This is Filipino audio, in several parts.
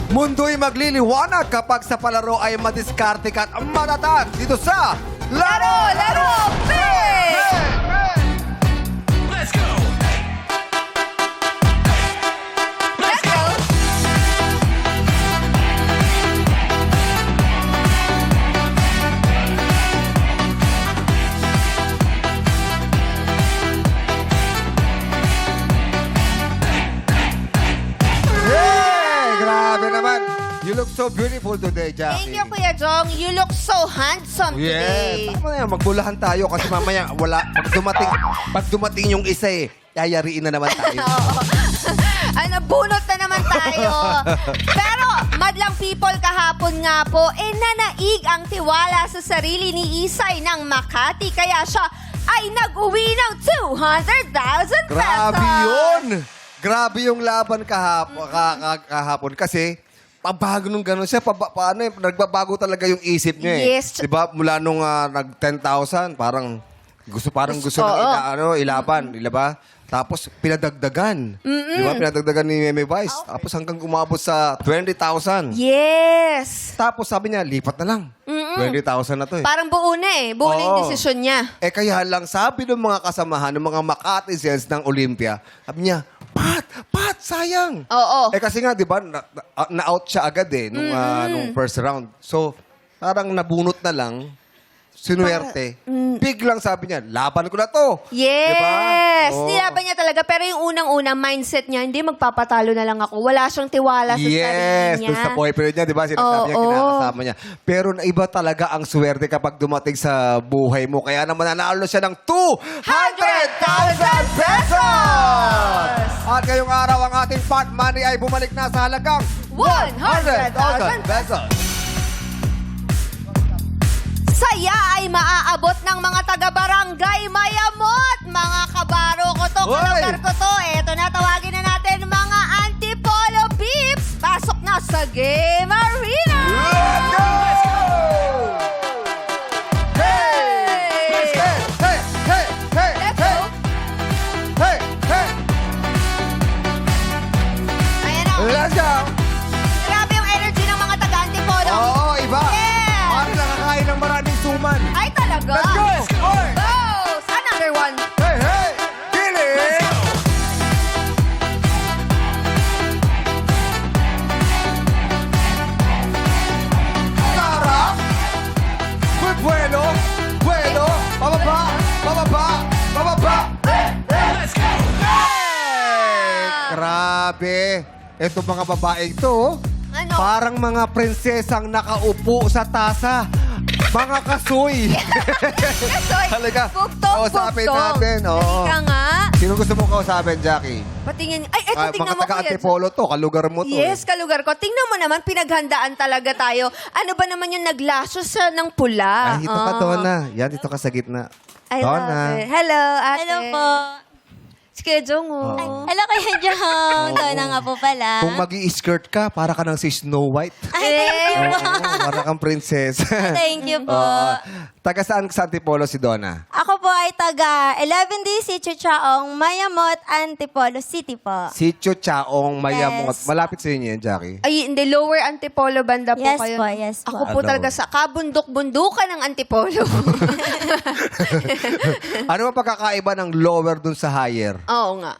Mundo'y magliliwanag kapag sa palaro ay madiskarte ka at matatag dito sa Laro! Laro! Big! Let's go! Let's go! Hey! Grabe naman. You look so beautiful today, Jackie. Thank you, Kuya Jong. You look so handsome today. Yes. Tama na yan. Magbulahan tayo kasi mamaya wala. Pag dumating yung isa yayariin na naman tayo. Oo. Bunot na naman tayo. Pero, madlang people kahapon nga po, nanaig ang tiwala sa sarili ni Isay ng Makati. Kaya siya ay nag-uwi ng 200,000 pesos. Grabe yun. Grabe yung laban kahapon kasi pabago nung gano'n siya, nagbabago talaga yung isip niya eh. Yes. Diba, mula nung nag-10,000, gusto nang ilaban, diba? Tapos pinadagdagan. Diba, pinadagdagan ni Meme Vice. Tapos hanggang umabot sa 20,000. Yes. Tapos sabi niya, lipat na lang. 20,000 na to eh. Parang buo na eh. Buo na yung Oo. desisyon niya. Kaya lang sabi ng mga kasamahan, ng mga Makatizens ng Olympia, sabi niya, Pat, sayang. Oo. Kasi nga, di ba, na-out siya agad eh, nung first round. So, parang nabunot na lang, sinuwerte. Biglang sabi niya, laban ko na to. Yes! Diba? Oo. Nilaban niya talaga. Pero yung unang-unang mindset niya, hindi magpapatalo na lang ako. Wala siyang tiwala sa sarili Yes, niya. doon sa boyfriend niya, di ba? Sinasabi niya, Oo. kinakasama niya. Pero iba talaga ang swerte kapag dumating sa buhay mo. Kaya naman nanalo siya ng 200,000 pesos! At ngayong araw, ang ating pot money ay bumalik na sa halagang 100,000 pesos. Saya ay maaabot ng mga taga-barangay Mayamot. Mga kabaro ko to, Hoy! kalugar ko to. Eto na, tawagin na natin mga Antipolo Peeps. Pasok na sa Game Arena! Let's go! Hey! Hey! Hey! Hey! Hey! Hey! Let's go! Hey! Hey! Ayan na. Let's go! Grabe yung energy ng mga taga-Antipolo. Oo, iba. Yeah! Parang nakakain ng maraming suman. Ay, talaga? Let's go! Hoy! Goes! Another one. Hey! Hey! Kilig! Sarap! May buwelo! Buwelo! Pababa! Pababa! Pababa! Let's go! Grabe! Ito mga babae ito, oh. Ano? Parang mga prinsesang nakaupo sa tasa. Mga kasoy. Kasoy. Talaga. Bugtong, Kausapin bugtong. natin, oo. Halika nga. Sino gusto mong kausapin, Jackie? Patingin. Ay, eto, tingnan Mga mo, Kuya. taga-Antipolo to, kalugar mo to. Yes, kalugar ko. Tingnan mo naman, pinaghandaan talaga tayo. Ano ba naman yung naglaso sa ng pula? Ay, dito ka, Donna. Yan, dito ka sa gitna. I love it. Hello, ate. Hello po. Si Kuya Jong, oh. Hello, Kuya Jong. Donna nga po pala. Kung mag-i-skirt ka, para ka ng si Snow White. Ay, thank you po. Oo, para kang princess. Thank you po. Oo. Taga saan sa Antipolo si Donna? Ako po ay taga 11D Sitio Chaong, Mayamot, Antipolo City po. Sitio Chaong, Mayamot. Yes. Malapit sa inyo yan, Jackie. Ay, hindi. Lower Antipolo banda po Yes kayo. po, yes po. Ako po Ano? talaga sa kabundok-bundukan ng Antipolo. Ano ba pagkakaiba ng lower dun sa higher? Oo nga.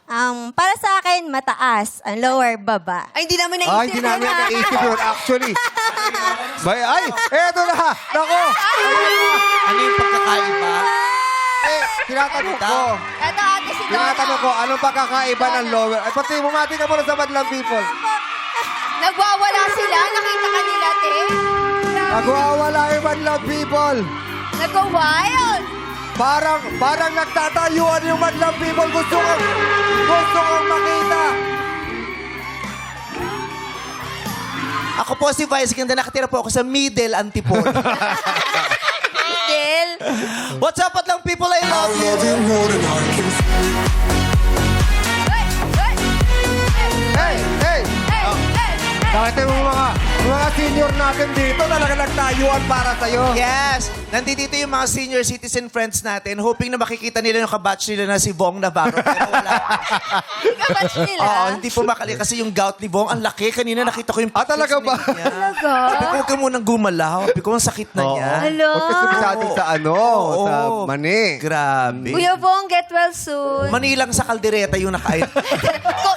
Para sa akin, mataas. Ang lower, baba. Ay, hindi namin naisip. Ay, hindi namin naisip yun. Actually. Eto na. Nako. Ano yung pagkakaiba? Tinatanong ko. Eto, ate, si Donna. Tinatanong ko, anong pagkakaiba ng lower? Ay, pati mo mati ka muna sa Madlang People. Nagwawala sila. Nakita ka nila, te. Nagwawala yung Madlang People. Nagwa-wild. Parang nagtatayuan yung Madlang People. Gusto kong makita. Ako po si Vice Ganda, nakatira po ako sa Middle Antipolo. Del. What's up, Madlang People? I love you. Hey, hey, Hey! hey, hey, hey. Nakita mo mga senior natin dito talaga nagtayuan para sa'yo. Yes. Nandito yung mga senior citizen friends natin, hoping na makikita nila yung kabatch nila na si Vong Navarro, pero wala. Kabatch nila. Oo, hindi po makali kasi yung gout ni Vong, ang laki. Kanina nakita ko yung talaga ba? pictures niya. Talaga? Sabi ko, huwag ka munang gumalaw. Sabi ko, ang sakit na Oo. niya. Hello? Huwag kasi masyadong sa ano, Oo. sa mani. Grabe. Kuya Bong, get well soon. Manilang sa kaldereta yung nakain.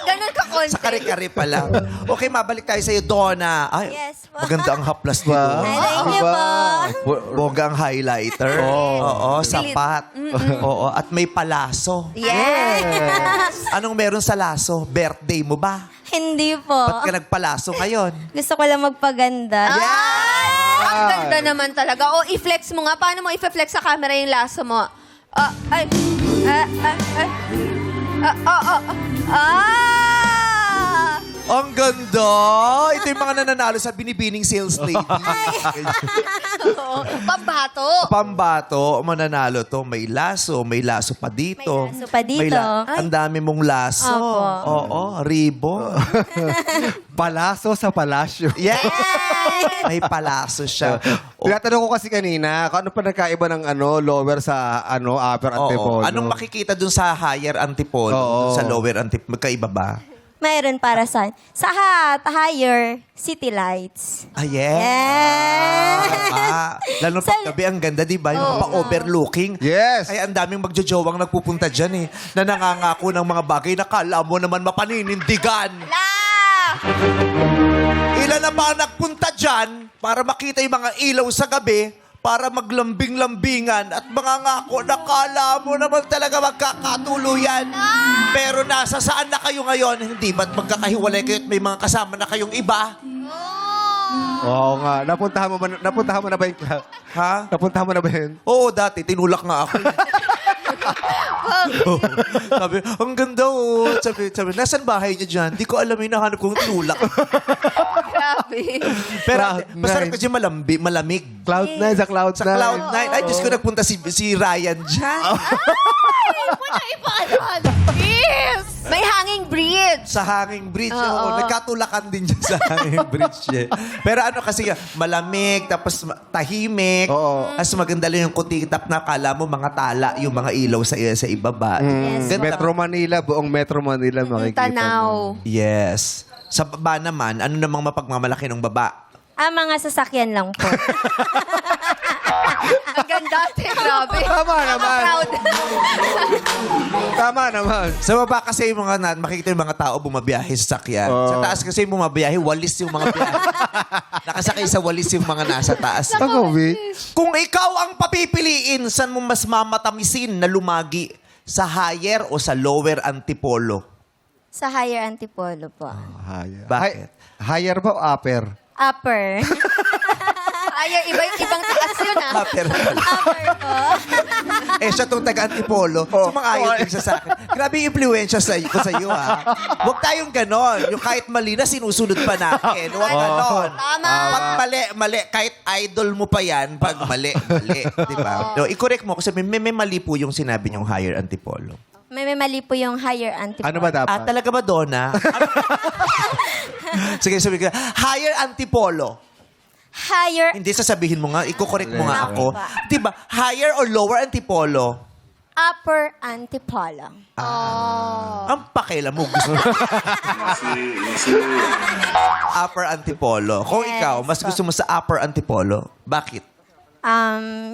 Ganun ka konti. Sa kare-kare pa lang. Okay, mabalik tayo sa'yo, Donna. Ay, Yes po. maganda ang haplas ni Donna. Ay, thank you po. Bongga ang highlighter. Oo, sapat. Oo, at may palaso. Yes. Anong meron sa laso? Birthday mo ba? Hindi po. Ba't ka nagpalaso ngayon? Gusto ko lang magpaganda. Ay, ang ganda naman talaga. O, i-flex mo nga. Paano mo i-flex sa camera yung laso mo? Ay. Ang ganda! Ito yung mga nananalo sa binibining sales lady. Pambato. Pambato, mananalo to. May laso pa dito. May laso pa dito. Ang dami mong laso. Opo. Oo, ribo. Palaso sa palasyo. Yes! May palaso siya. Tinatanong ko kasi kanina, kung ano pa nagkaiba ng lower sa upper antipolo. Anong makikita dun sa higher antipolo? Oo. Dun sa lower antipolo? Magkaiba ba? Mayroon para sa higher city lights. Ah, yes. Yeah. Lalo pag gabi, ang ganda, di ba? Yung pa-overlooking. Yes. Ay, ang daming magjojowang nagpupunta dyan eh. Na nangangako ng mga bagay na kala mo naman mapaninindigan. La! Ilan na ba ang nagpunta dyan para makita yung mga ilaw sa gabi, para maglambing-lambingan at mga ngako na kala mo naman talaga magkakatuluyan. Pero nasa saan na kayo ngayon? Hindi ba't magkakahiwalay kayo at may mga kasama na kayong iba? Oo nga. Napuntahan mo na ba yung club? Ha? Napuntahan mo na ba yun? Oo, dati. Tinulak nga ako. Sabi, ang ganda oh. Sabi, nasan bahay niyo dyan? Di ko alam, hinahanap kong tinulak. Grabe. Pero Cloud masarap nine. kasi malamig. Cloud9 sa Cloud9. Sa Cloud9. Ay, Diyos ko, nagpunta si Ryan dyan. Yes! May hanging bridge. Sa hanging bridge. Oo. Oo. Nagkatulakan din dyan sa hanging bridge. Eh. Pero ano kasi, malamig, tapos tahimik. Oo. Tapos maganda lang yung kutitap na kala mo mga tala, yung mga ilaw sa ibaba. Ganda. Metro Manila, buong Metro Manila makikita mo. Tanaw. Yes. Sa baba naman, ano namang mapagmamalaki ng baba? Mga sasakyan lang po. Ang ganda, te. Grabe. Tama naman. Proud. Tama naman. Sa baba kasi yung makikita yung mga tao bumabiyahe sa sakyan. Sa taas kasi yung bumabiyahe, walis yung mga biyahe. Nakasakay sa walis yung mga nasa taas. Pagawi. Kung ikaw ang papipiliin, saan mo mas mamatamisin na lumagi? Sa higher o sa lower antipolo? Sa higher antipolo po. Higher. Bakit? Higher ba o upper? Upper. Ay, ibang taas yun, ah. Upper. Upper po. Siya itong taga-antipolo. Sumang-ayon din siya sa akin. Grabe yung influensya ko sa iyo, ha? Huwag tayong ganon. Yung kahit mali na, sinusunod pa natin. Huwag ganon. Tama. Pag mali. Kahit idol mo pa yan, pag mali. Di ba? No, i-correct mo kasi may mali po yung sinabi niyong higher antipolo. May mali po yung higher antipolo. Ano ba dapat? Talaga ba, Donna? Sige, sabi ka. Higher antipolo. Higher Hindi, sasabihin mo nga. Iko-correct mo nga Okay. ako. Diba? Higher or lower antipolo? upper antipolo. Ang pakialam mo. Gusto upper antipolo. Kung Yes. ikaw, mas gusto mo sa upper antipolo, bakit?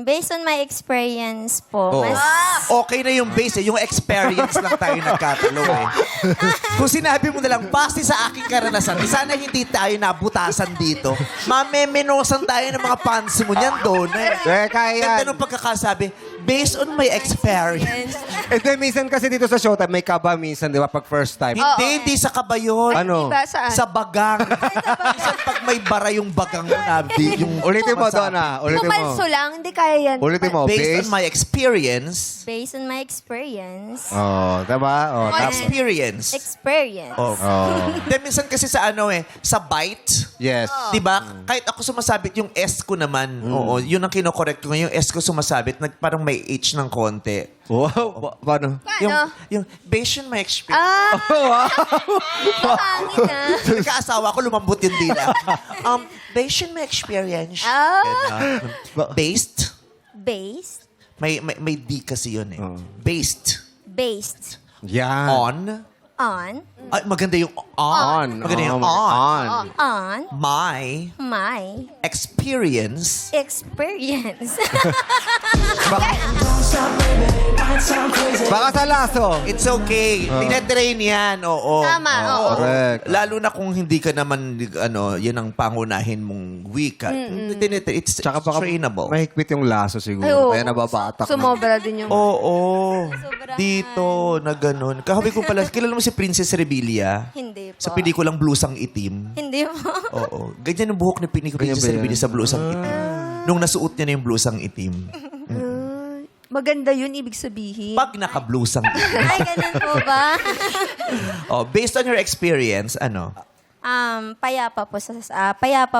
Based on my experience Oo. po, mas Okay na yung base, yung experience lang tayo nagkatalo eh. Kung sinabi mo na lang, base sa aking karanasan, sana hindi tayo nabutasan dito. Mamemenosan tayo ng mga fans mo niyan doon. Kaya yan. Ganda nung pagkakasabi, based on my experience. And then minsan kasi dito sa Showtime, may kaba minsan, di ba? Pag first time. Hindi sa kabayon. Ano? Diba, saan? Sa bagang. Minsan pag may bara yung bagang mo na, yung Ulitin mo, masabi. Donna. Ulitin mo. Pumalso lang, hindi kaya yan. Ulitin mo. Based on my experience. based on my experience. Oh, diba? Oh, Experience. Experience. Oh. Then minsan kasi sa sa bite, Yes. di ba? Kahit ako sumasabit yung S ko naman. Oo, yun ang kinokorekt ko. Yung S ko sumasabit, parang may H ng konti. Wow. Paano? Yung based on my experience. Hangin na. Nagkaasawa ko, lumambot yung dila. Based on my experience. Ah. Based Based. May D kasi yun eh. Oo. Based Based Yan. on. on Ay, maganda yung on. Maganda yung on. on My my experience experience. Baka sa laso. It's okay. Tinetrain yan, oo. Tama, oo. Correct. Lalo na kung hindi ka naman, yan ang pangunahin mong wika. It's Tsaka baka trainable. mahigpit yung laso siguro. Ay, oo. Kaya nababatak. Sumobra din yung... Oo. Sobrang- Dito, na ganun. Kahabi ko pala, kilala mo si Princess Rebilla? Hindi po. Sa pelikulang Blusang Itim. Hindi po. Oo. Ganyan yung buhok ni Princess Ganyan ba yan? Rebilla sa Blusang Itim. Nung nasuot niya na yung Blusang Itim. Maganda yun, ibig sabihin. Pag naka-blusang itim. Ay, ganun po ba? Oh, based on your experience, Payapa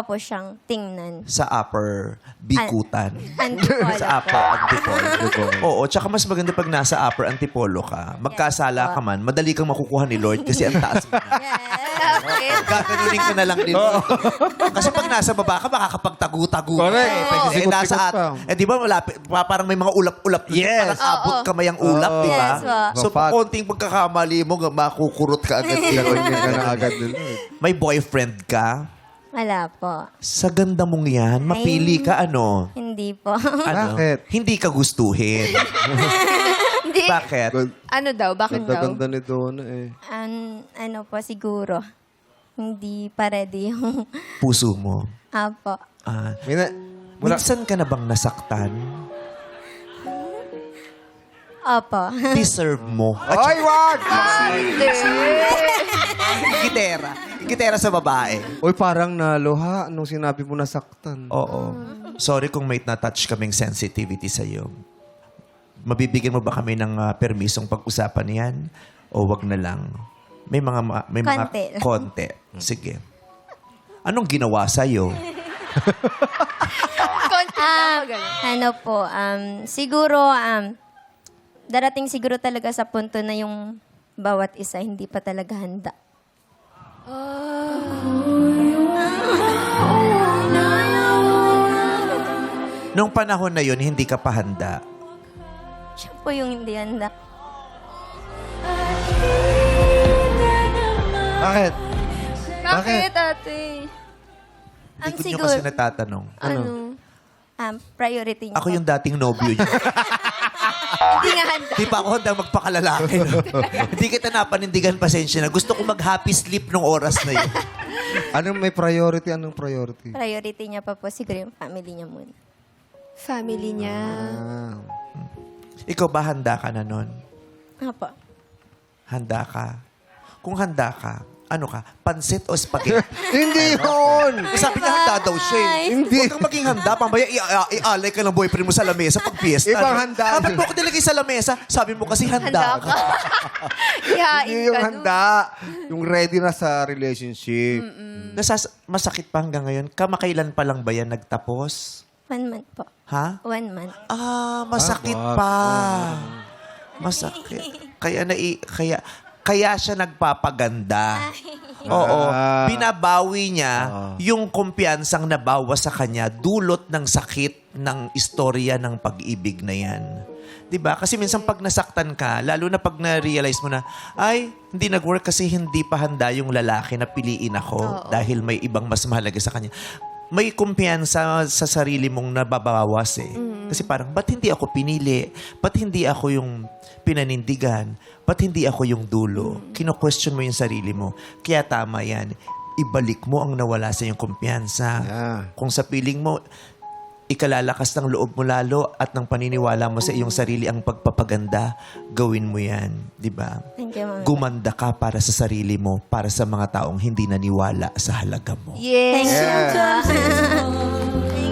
po siyang tingnan. sa upper bikutan. Antipolo. Sa upper antipolo. Oo, tsaka mas maganda pag nasa upper antipolo ka. Magkasala ka man, madali kang makukuha ni Lord kasi ang taas mo na. Okay. Gaganunin ka na lang din. Kasi pag nasa baba ka, makakapagtagu-tagu. Correct. Eh, Sikot-sikot nasa pa. di ba, malapit, parang may mga ulap-ulap. Yes. Parang abot kamay ang ulap, di ba? Yes, po. So, Mapat. konting pagkakamali mo, makukurot ka agad. Gagawin ka na agad dun. May boyfriend ka? Wala po. Sa ganda mong yan, mapili ka ano? Hindi po. Ano? Bakit? Hindi ka gustuhin. Hindi. Bakit? Ano daw? Bakit daw? Ganda-ganda ni Donna eh. Ano po siguro. Hindi pa ready yung Puso mo. apo. Ah, Wala. minsan ka na bang nasaktan? Opo. Deserve mo. Ay, wag! Gitera. Gitera sa babae. Uy, parang naluha nung sinabi mo nasaktan. Oo. Sorry kung may na-touch kaming sensitivity sa'yo. Mabibigyan mo ba kami ng permisong pag-usapan yan? O wag na lang? May mga Konti lang. konti. Sige. Anong ginawa sa'yo? Konti lang. ganun. Ano po, siguro, darating siguro talaga sa punto na yung bawat isa hindi pa talaga handa. Nung panahon na yun, hindi ka pa handa. Siya po yung hindi handa. Bakit? Bakit, ate? Hindi ko nyo Siguro, kasi natatanong. Ano? priority niya Ako po. yung dating nobyo niya. Hindi nga handa. Di pa ako handang magpakalalaki. No? Hindi kita napanindigan, pasensya na. Gusto ko mag-happy sleep nung oras na yun. Anong may priority? Anong priority? Priority niya pa po siguro yung family niya muna. Family niya. Ah. Ikaw ba handa ka na nun? Apo. Handa ka? Kung handa ka, ano ka? Pansit o spaghetti? Hindi yun! Sabi niya handa daw siya. eh. Hindi. Huwag kang maging handa. Pamaya ialay ka ng boyfriend mo sa lamesa pag fiesta. Ibang no? handa. Ba't mo ko nilagay sa lamesa? Sabi mo kasi Handa handa. ka. Ihain Hindi yung ka handa. Yung ready na sa relationship. Masakit pa hanggang ngayon. Kamakailan pa lang ba yan nagtapos? 1 month po. Ha? 1 month. Masakit pa. Masakit. Kaya siya nagpapaganda. Oo. Binabawi niya yung kumpiyansang nabawas sa kanya dulot ng sakit ng istorya ng pag-ibig na yan. 'Di ba? Kasi minsan pag nasaktan ka, lalo na pag na-realize mo na, ay, hindi nag-work kasi hindi pa handa yung lalaki na piliin ako dahil may ibang mas mahalaga sa kanya. May kumpiyansa sa sarili mong nababawas eh. Kasi parang, ba't hindi ako pinili? Ba't hindi ako yung pinanindigan? Ba't hindi ako yung dulo? Kino-question mo yung sarili mo. Kaya tama yan. Ibalik mo ang nawala sa iyong kumpiyansa. Yeah. Kung sa piling mo, ikalalakas ng loob mo lalo at ng paniniwala mo sa iyong sarili ang pagpapaganda, gawin mo yan. Di ba? Thank you, Mama. Gumanda ka para sa sarili mo, para sa mga taong hindi naniwala sa halaga mo. Yes. Thank you.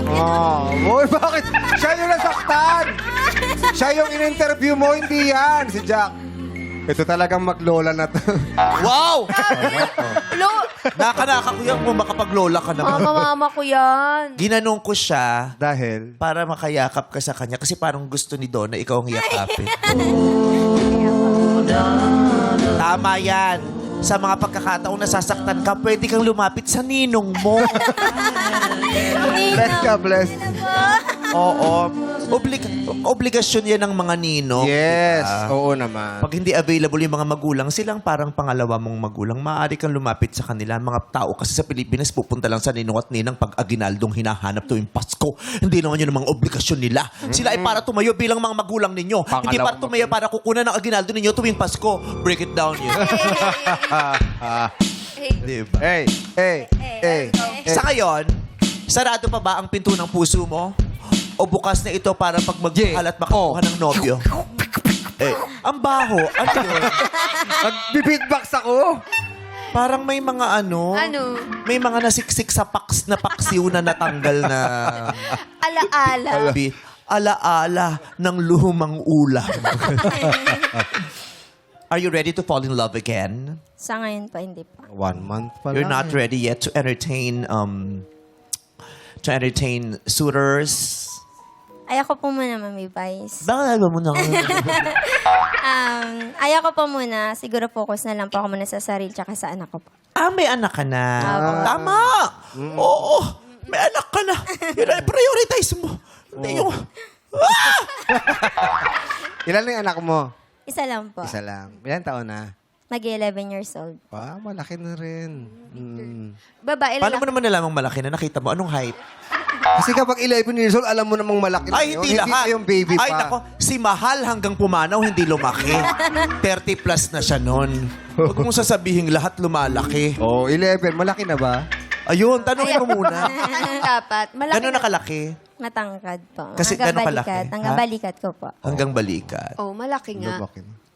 Oh, boy, bakit? Siya yung nasaktan! Siya yung in-interview mo, hindi yan, si Jack. Ito talagang maglola na to. Wow! Lo, Nakanaka ko yan kung makapaglola ka naman. mama ko yan. Ginanong ko siya Dahil? para makayakap ka sa kanya kasi parang gusto ni Donna ikaw ang yakapin. Tama yan. Sa mga pagkakataong nasasaktan ka, pwede kang lumapit sa ninong mo. Bless ka, bless. Oo. Obligasyon yan ng mga ninong. Yes, diba? oo naman. Pag hindi available yung mga magulang, silang parang pangalawa mong magulang, maaari kang lumapit sa kanila. Mga tao kasi sa Pilipinas, pupunta lang sa ninong at ninang pag aginaldong hinahanap tuwing Pasko. Hindi naman yun ang mga obligasyon nila. Sila ay para tumayo bilang mga magulang ninyo. Hindi para tumayo para kukunan ng aginaldo ninyo tuwing Pasko. Break it down yun. Diba? Hey, hey, hey. Sa ngayon, sarado pa ba ang pinto ng puso mo? O bukas na ito para pag magmahal at makakuha ng nobyo? Ang baho. Ano yun? Nag-beatbox ako. Parang may mga Ano? may mga nasiksik sa na paksiw na natanggal na Alaala. alaala ng lumang ulam. Are you ready to fall in love again? Sa ngayon pa, hindi pa. 1 month pa You're lang. not ready yet to entertain suitors? Ayoko po muna, Mami Vice. Bakit mo na? Ayoko po muna. Siguro focus na lang po ako muna sa sarili tsaka sa anak ko po. May anak ka na. Opo. Tama. Oo. May anak ka na. Yun ay prioritize mo. Hindi yung... Ilan na yung anak mo? Isa lang po. Isa lang. Ilan taon na? Mag-11 years old. Malaki na rin. Babae Paano lang. mo naman nalamang malaki na? Nakita mo? Anong height? Kasi kapag 11 years old, alam mo namang malaki na Ay, yun. hindi lahat. Hindi yung baby pa. Ay, nako. Si Mahal hanggang pumanaw, hindi lumaki. 30 plus na siya noon. Huwag mong sasabihin lahat lumalaki. Oh, 11. Malaki na ba? Ayun, tanongin mo muna. Anong dapat? Malaki Gano'n nakalaki? Matangkad po. Kasi Hanggang gano'n kalaki? balikat. Hanggang Ha? balikat ko po. Hanggang balikat. Oh, malaki nga. Malaki na.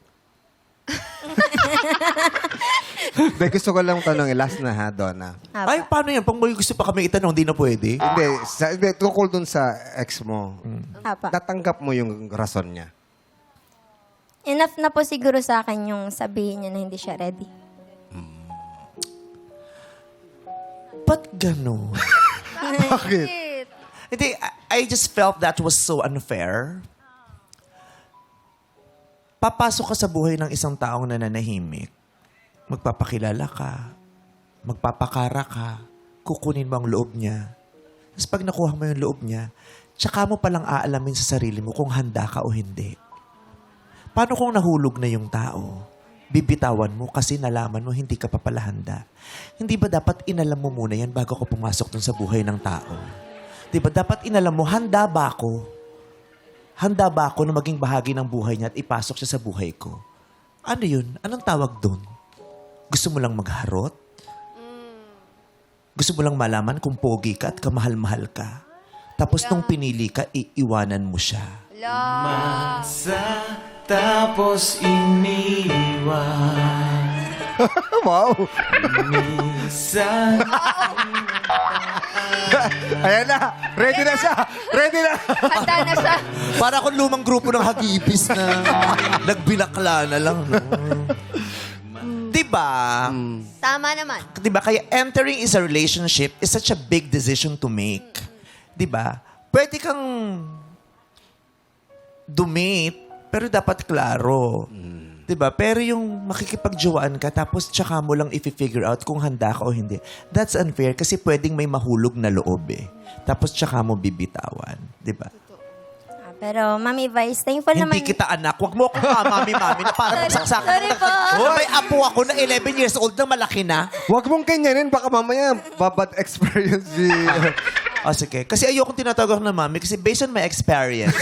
Hindi, gusto ko lang tanongin. Last na ha, Donna. Apa. Ay, paano yan? Pag may gusto pa kami itanong, hindi na pwede. Hindi, tukol dun sa ex mo. Apa. Tatanggap mo yung rason niya. Enough na po siguro sa akin yung sabihin niya na hindi siya ready. Ba't gano'n? Bakit? Hindi, I just felt that was so unfair. Papasok ka sa buhay ng isang taong nananahimik. Magpapakilala ka. Magpapakara ka. Kukunin mo ang loob niya. Tapos pag nakuha mo yung loob niya, tsaka mo palang aalamin sa sarili mo kung handa ka o hindi. Paano kung nahulog na yung tao? Bibitawan mo kasi nalaman mo hindi ka pa pala handa. Hindi ba dapat inalam mo muna yan bago ka pumasok dun sa buhay ng tao? Di ba dapat inalam mo, handa ba ako? Handa ba ako na maging bahagi ng buhay niya at ipasok siya sa buhay ko? Ano yun? Anong tawag dun? Gusto mo lang magharot? Gusto mo lang malaman kung pogi ka at kamahal-mahal ka? Tapos nung pinili ka, iiwanan mo siya. Tapos iniwan. Wow! Minsan Ayan na! Ready na siya! Ready na! Handa na siya. Para akong lumang grupo ng hagibis na nagbinakla na lang. No? Diba? Tama naman. Diba? Kaya entering is a relationship is such a big decision to make. Diba? Pwede kang dumate, pero dapat klaro. Diba? Pero yung makikipagjawaan ka, tapos tsaka mo lang i-figure out kung handa ka o hindi. That's unfair kasi pwedeng may mahulog na loob eh. Tapos tsaka mo bibitawan. Diba? Pero, Mami Vice, thankful naman. Hindi kita anak. Huwag mo akong mami na parang saksakan. Sorry po. May apo ako na 11 years old na malaki na. Huwag mong kanyanin. Baka mamaya bad experience si... O sige. Kasi ayokong tinatawag ako na mami kasi based on my experience.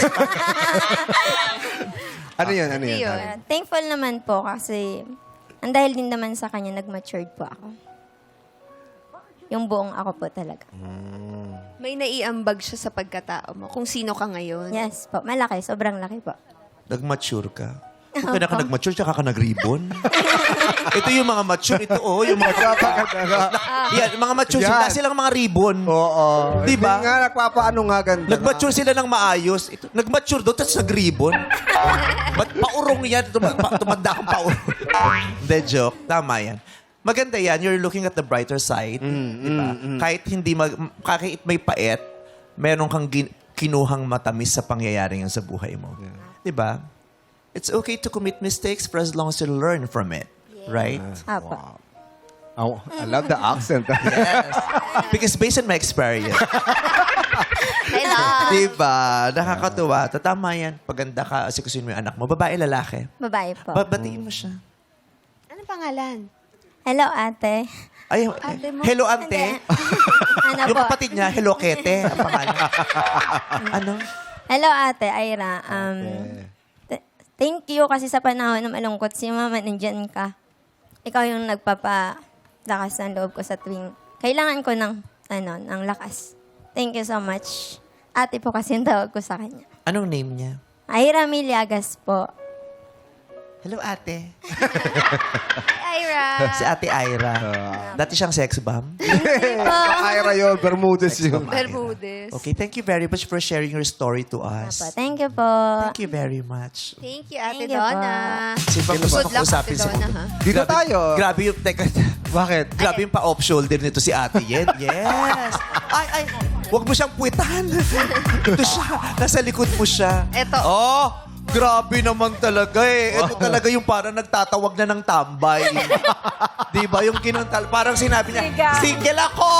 Ano yun? Ano yun? Thankful naman po kasi ang dahil din naman sa kanya, nag-matured po ako. Yung buong ako po talaga. May naiambag siya sa pagkatao mo. Kung sino ka ngayon. Yes po. Malaki. Sobrang laki po. Nag-mature ka. Kung kaya ka nag-mature, tsaka ka nag-ribbon. Ito yung mga mature. Ito, yung mga... Yan, mga mature. Yan. Wala silang mga ribbon. Oo. Di ba? Hindi nga, nagpapaano nga ganda. Nag-mature sila ng maayos. Ito, nag-mature doon, tapos nag-ribbon. Ba't paurong yan? Tumanda kang paurong. Hindi, joke. Tama yan. Maganda yan. You're looking at the brighter side. Diba? Kahit kahit may pait, meron kang kinuhang matamis sa pangyayari yan sa buhay mo. Diba? It's okay to commit mistakes for as long as you learn from it. Right? Apo. Oh, I love the accent. Yes. Because based on my experience. I love. Diba? Nakakatuwa. Tatama yan. Paganda ka, asikusin mo yung anak mo. Babae, lalaki. Babae po. Babatiin mo siya. Anong pangalan? Hello, ate. Ay, Ate mo? hello, ante. Ano Yung po? kapatid niya, hello, Kete. Ang pangalan. Ano? Hello, ate Ira. Thank you kasi sa panahon na malungkot si mama, nandyan ka. Ikaw yung nagpapalakas ng loob ko sa tuwing kailangan ko ng lakas. Thank you so much. Ate po kasi yung tawag ko sa kanya. Anong name niya? Ira Miliagas po. Hello, ate. Ira. Si ate Ira. Dati siyang sex bomb. Ira yun, Bermudez yun. Bermudez. Okay, thank you very much for sharing your story to us. Thank you po. Thank you very much. Thank you, Ate Thank you Donna. Kasi pag gusto Good ko luck, usapin Ate sa Donna, mundo. ha? Dito tayo. Grabe yung, teka, Bakit? grabe yung pa-off shoulder nito si ate Yen. Yes. Ay, huwag mo siyang puwitan. Ito siya. Nasa likod mo siya. Eto. Oh, grabe naman talaga eh. Ito talaga yung parang nagtatawag na ng tambay. Di ba? Yung kinuntal, parang sinabi niya, single ako!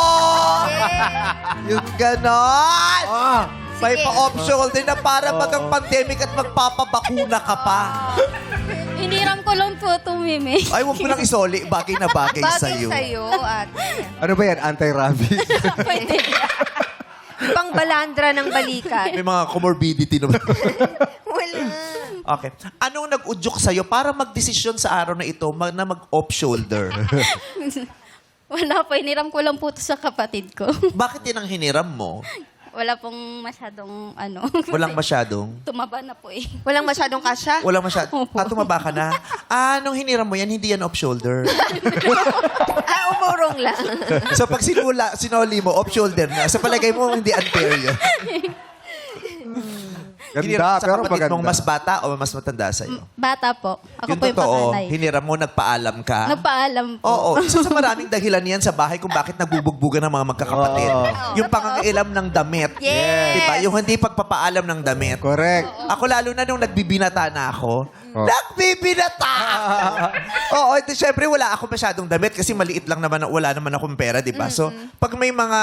Yung ganon! May Sige. pa-off shoulder na para magang pandemic at magpapabakuna ka pa. Hiniram ko lang po ito, Mimi. Ay, huwag mo lang isoli. Bagay na bagay, Bagay sa'yo. sa'yo, Ate. Ano ba yan? Anti-rabies? Pwede. Pang balandra ng balikat. May mga comorbidity naman. Wala. Okay. Anong nag-udyok sa'yo para magdesisyon sa araw na ito na mag-off shoulder? Wala po, hiniram ko lang po ito sa kapatid ko. Bakit yan ang hiniram mo? Wala pong masyadong, Walang masyadong? tumaba na po eh. Walang masyadong kasya? Walang masyadong? Tumaba ka na? Nung hiniram mo yan, hindi yan off shoulder. Umurong lang. So pag sinoli mo, off shoulder na. Sa palagay mo, hindi unfair yun. Hiniram Ganda, sa pero kapatid mong maganda. mas bata o mas matanda sa'yo? Bata po. Ako Yung po yung totoo, panganay. hiniram mo, nagpaalam ka? Nagpaalam po. Oo. Isa sa maraming dahilan yan sa bahay kung bakit nagbubugbugan ng mga magkakapatid. Yung pangangailam ng damit. Yes. Diba? Yung hindi pagpapaalam ng damit. Correct. Ako lalo na nung nagbibinata na ako. Nagbibinata! Oo, ito syempre wala ako masyadong damit kasi maliit lang naman, wala naman akong pera, di ba? So, pag may mga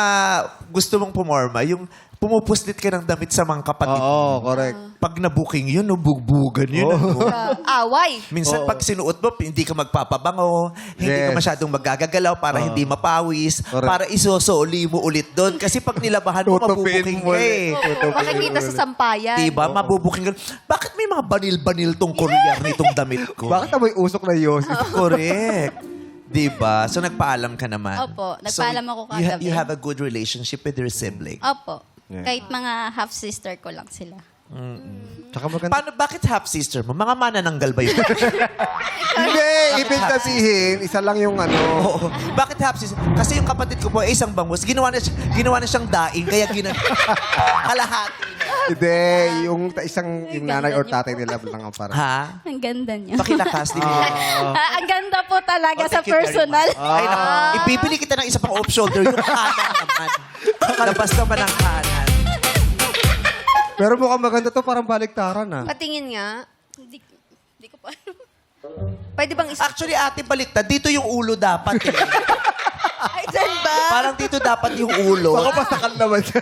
gusto mong pumorma, yung pumupuslit ka ng damit sa mga kapatid. Oo, correct. Pag na-booking yun, bugbugan yun. ano? Away. Minsan pag sinuot mo, hindi ka magpapabango, hindi ka Yes. masyadong magagagalaw para hindi mapawis, Correct. para isusuli mo ulit doon. Kasi pag nilabahan mo, Tutupin mabubuking mo ka eh. Makikita sa sampayan. Diba? Mabubuking ka. Bakit may mga banil-banil tong Korean nitong damit ko? Bakit amoy usok na Yossi? Correct. Diba? So nagpaalam ka naman. Opo, nagpaalam ako kagabi. You have a good relationship with your sibling. Opo. Kahit mga half-sister ko lang sila. Tsaka maganda. Bakit half-sister mo? Mga manananggal ba yun? Hindi, ibig sabihin, isa lang yung ano. Oo. Bakit half-sister? Kasi yung kapatid ko po ay isang bangus. Ginawa na siyang daing, kaya kalahati. Hindi, yung yung nanay or tatay nila lang ang parang. Ha? Ang ganda niya. Pakilakas din. Ang ganda po talaga sa Thank you very personal. much. Ay, naku. Ibibili kita ng isa pang off shoulder, yung kanan naman. Labas naman ang kanan. Pero mukhang maganda to, parang baliktaran ah. Patingin nga. Hindi ko pa. Pwede bang isa? Actually, ate, baliktad. Dito yung ulo dapat. Eh. Ay, dyan ba? Parang dito dapat yung ulo. Baka pasakal naman siya.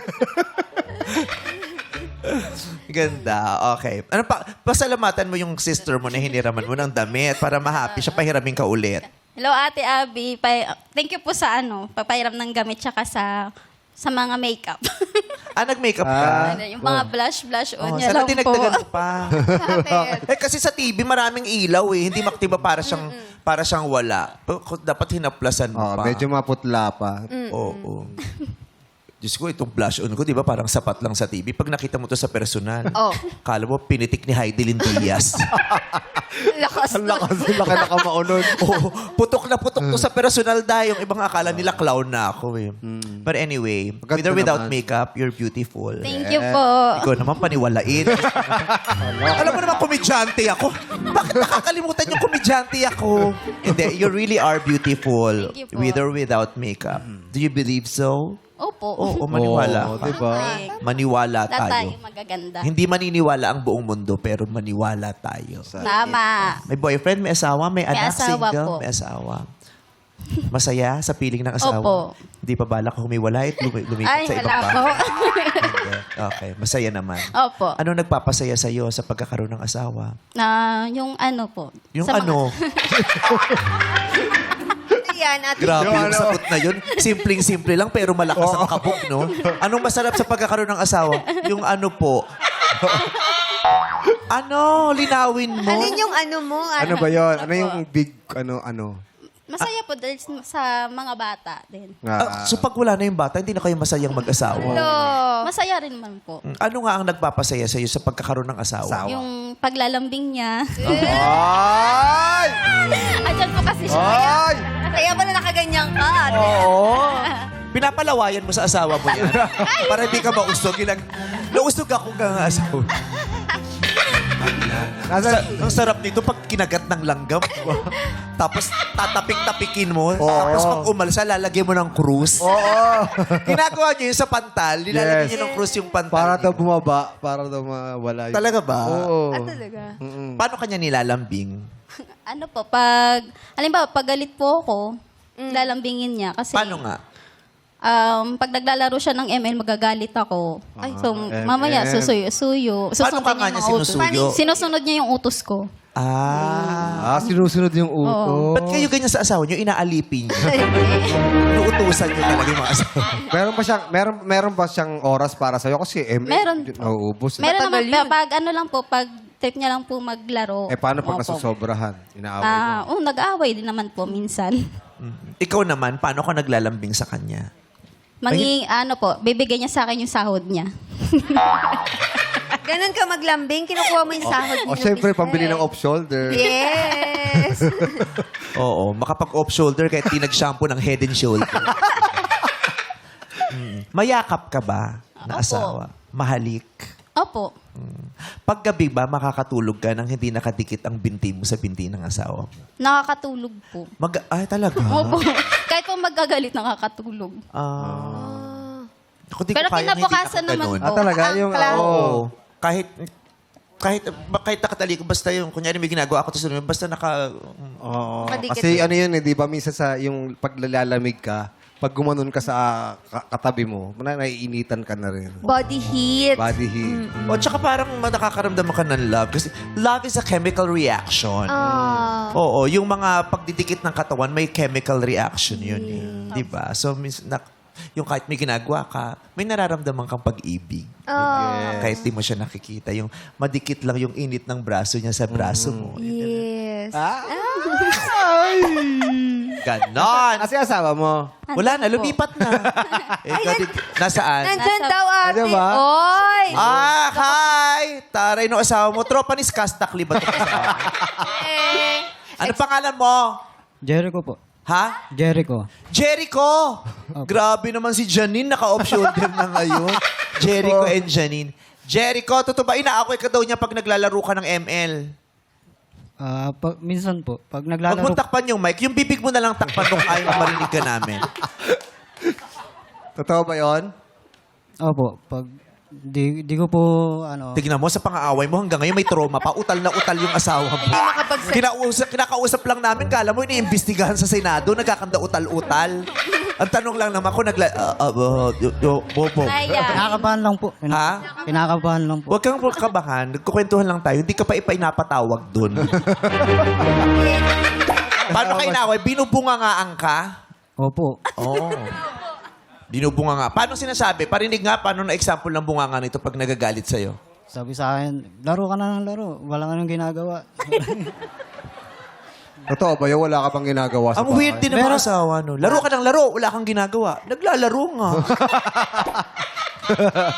Ganda. Okay. Ano pa? Pasalamatan mo yung sister mo na hiniraman mo ng damit para mahappy siya, pahiramin ka ulit. Hello, Ate Abby. Thank you po sa papahiram ng gamit tsaka sa mga makeup. Nag-makeup ka? Yung mga blush on niya Sana lang po. dinagdagan mo pa. Bakit? Kasi sa TV maraming ilaw eh. Hindi maktiba para siyang wala. Dapat hinaplasan mo Oh, pa. medyo maputla pa. Oo. Diyos ko, itong blush on ko, di ba parang sapat lang sa TV. Pag nakita mo to sa personal, Oh. kala mo pinitik ni Heidelin Diaz. Lakas Ang lakas nila ka nakaunod. Oo, putok na putok to sa personal dahil yung ibang akala nila clown na ako eh. But anyway, with or without naman. makeup, you're beautiful. Thank you po. Ikaw naman paniwalain. Alam mo naman, komedyante ako. Bakit nakakalimutan yung komedyante ako? Hindi, you really are beautiful. Thank you po. With or without makeup. Do you believe so? Opo. Oo, maniwala Oo, ka. diba? Maniwala Lahat tayo tayo. magaganda. Hindi maniniwala ang buong mundo, pero maniwala tayo. Tama. May boyfriend, may asawa, may anak, asawa single, po. may asawa. Masaya sa piling ng asawa? Opo. Hindi pa balak humiwalay at lumipat Ay, sa ibang wala po. bahay? Hindi. Okay, masaya naman. Opo. Ano nagpapasaya sa iyo sa pagkakaroon ng asawa? Yung ano po. Yung sa mga- ano? Yan, at Grabe Yung yung ano? sagot na yun. Simpleng-simple lang pero malakas ang kabog, no? Anong masarap sa pagkakaroon ng asawa? Yung ano po? Ano? Linawin mo? alin yung ano mo? Ano ba yun? Ano yung big, ano? Masaya po dahil sa mga bata din. So pag wala na yung bata, hindi na kayo masayang mag-asawa? Masaya rin man po. Ano nga ang nagpapasaya sa iyo sa pagkakaroon ng asawa? Yung paglalambing niya. Ay! Andyan po kasi siya. Ay! Kaya pala nakaganyan ka. Oo. Pinapalawayan mo sa asawa mo yan. Para hindi ka mausog. Nausog ako nga asawa. Ang sarap nito pag kinagat ng langgam. Tapos tatapik-tapikin mo. Tapos pag umalsa, lalagyan mo ng krus. Oo. Ginagawa niyo yun sa pantal. Nilalagyan Yes. niyo ng krus yung pantal. Para daw niyo. bumaba. Para daw mawala. Talaga ba? Oo. Talaga. Paano kanya nilalambing? Ano po, halimbawa, pag galit po ako, lalambingin niya. Kasi, Paano nga? pag naglalaro siya ng ML, magagalit ako. So, mamaya, ML. susuyo. Paano ka nga niya sinusuyo? Sinusunod niya yung utos ko. Sinusunod yung utos. Ba't kayo ganyan sa asawa niyo? Inaalipin niyo. Inuutusan niyo talaga yung mga asawa. Meron ba siyang oras para sa'yo? Kasi Meron. nauubos. Meron Matagal naman, pag ano lang po, pag trip niya lang po maglaro. Paano pag Opo. nasusobrahan? Inaaway mo. Nag-aaway din naman po minsan. Ikaw naman, paano ka naglalambing sa kanya? Bibigyan niya sa akin yung sahod niya. Ganun ka maglambing, kinukuha mo yung sahod O niyo. syempre, pambili ng off-shoulder. Yes. Oo, makapag-off shoulder kahit di nag-shampoo ng head and shoulder. Mayakap ka ba na Opo. asawa? Mahalik? Opo. Paggabi ba, makakatulog ka nang hindi nakadikit ang binti mo sa binti ng asawa? Nakakatulog po. Ay, talaga? Opo. Kahit po magagalit, nakakatulog. Ako, di ko Pero kayang hindi kinabukasan nakaganon. naman po. Talaga? Yung, Oo. Kahit nakatali ko, basta yung, kunyari may ginagawa ako, tapos basta Oo. Kadikit Kasi yun. ano yun di ba? Minsan sa yung paglalalamig ka, pag gumanon ka sa katabi mo, naiinitan ka na rin. Body heat. Body heat. O, tsaka parang nakakaramdam ka ng love. Kasi love is a chemical reaction. Oo, yung mga pagdidikit ng katawan, may chemical reaction yun. Di ba? So, yung kahit may ginagawa ka, may nararamdaman kang pag-ibig. Kahit di mo siya nakikita. Yung madikit lang yung init ng braso niya sa braso mo. Yes. Ganon! Kasi asawa mo. Wala na, lumipat na. Nasaan? Nandyan daw ate. Ano ba? Oy! Hi! Taray no asawa mo. Tropa ni Skastakli ba ito asawa? Ano pangalan mo? Jericho po. Ha? Jericho. Jericho! Grabe naman si Janine, naka-off shoulder na ngayon. Jericho and Janine. Jericho, totoo ba inaaway ka daw niya pag naglalaro ka ng ML? Minsan po, pag Huwag naglalaro... mo takpan yung mic. Yung bibig mo na lang takpan nung ayaw marinig ka namin. Totoo ba yun? Opo, pag... Di ko po, Tignan mo, sa pang-aaway mo hanggang ngayon may trauma pa. Utal na utal yung asawa mo. Kinakausap lang namin, kala mo iniimbestigahan sa Senado, nagkakanda utal-utal. Ang tanong lang naman ako, Kinakabahan lang po. Ha? Kinakabahan lang po. Huwag kang kabahan. Nagkukwentuhan lang tayo. Hindi ka pa ipainapatawag dun. Paano ka inaway? Binubungangaan ka? Opo. Oo. Binubunga nga. Paano sinasabi? Parinig nga, paano na example ng bunganga nito pag nagagalit sa'yo? Sabi sa akin, laro ka na ng laro. Wala ka nang ginagawa. Totoo ba yun? Wala ka bang ginagawa sa Ang weird din ng mga asawa, no? Laro ka ng laro, wala kang ginagawa. Naglalaro nga.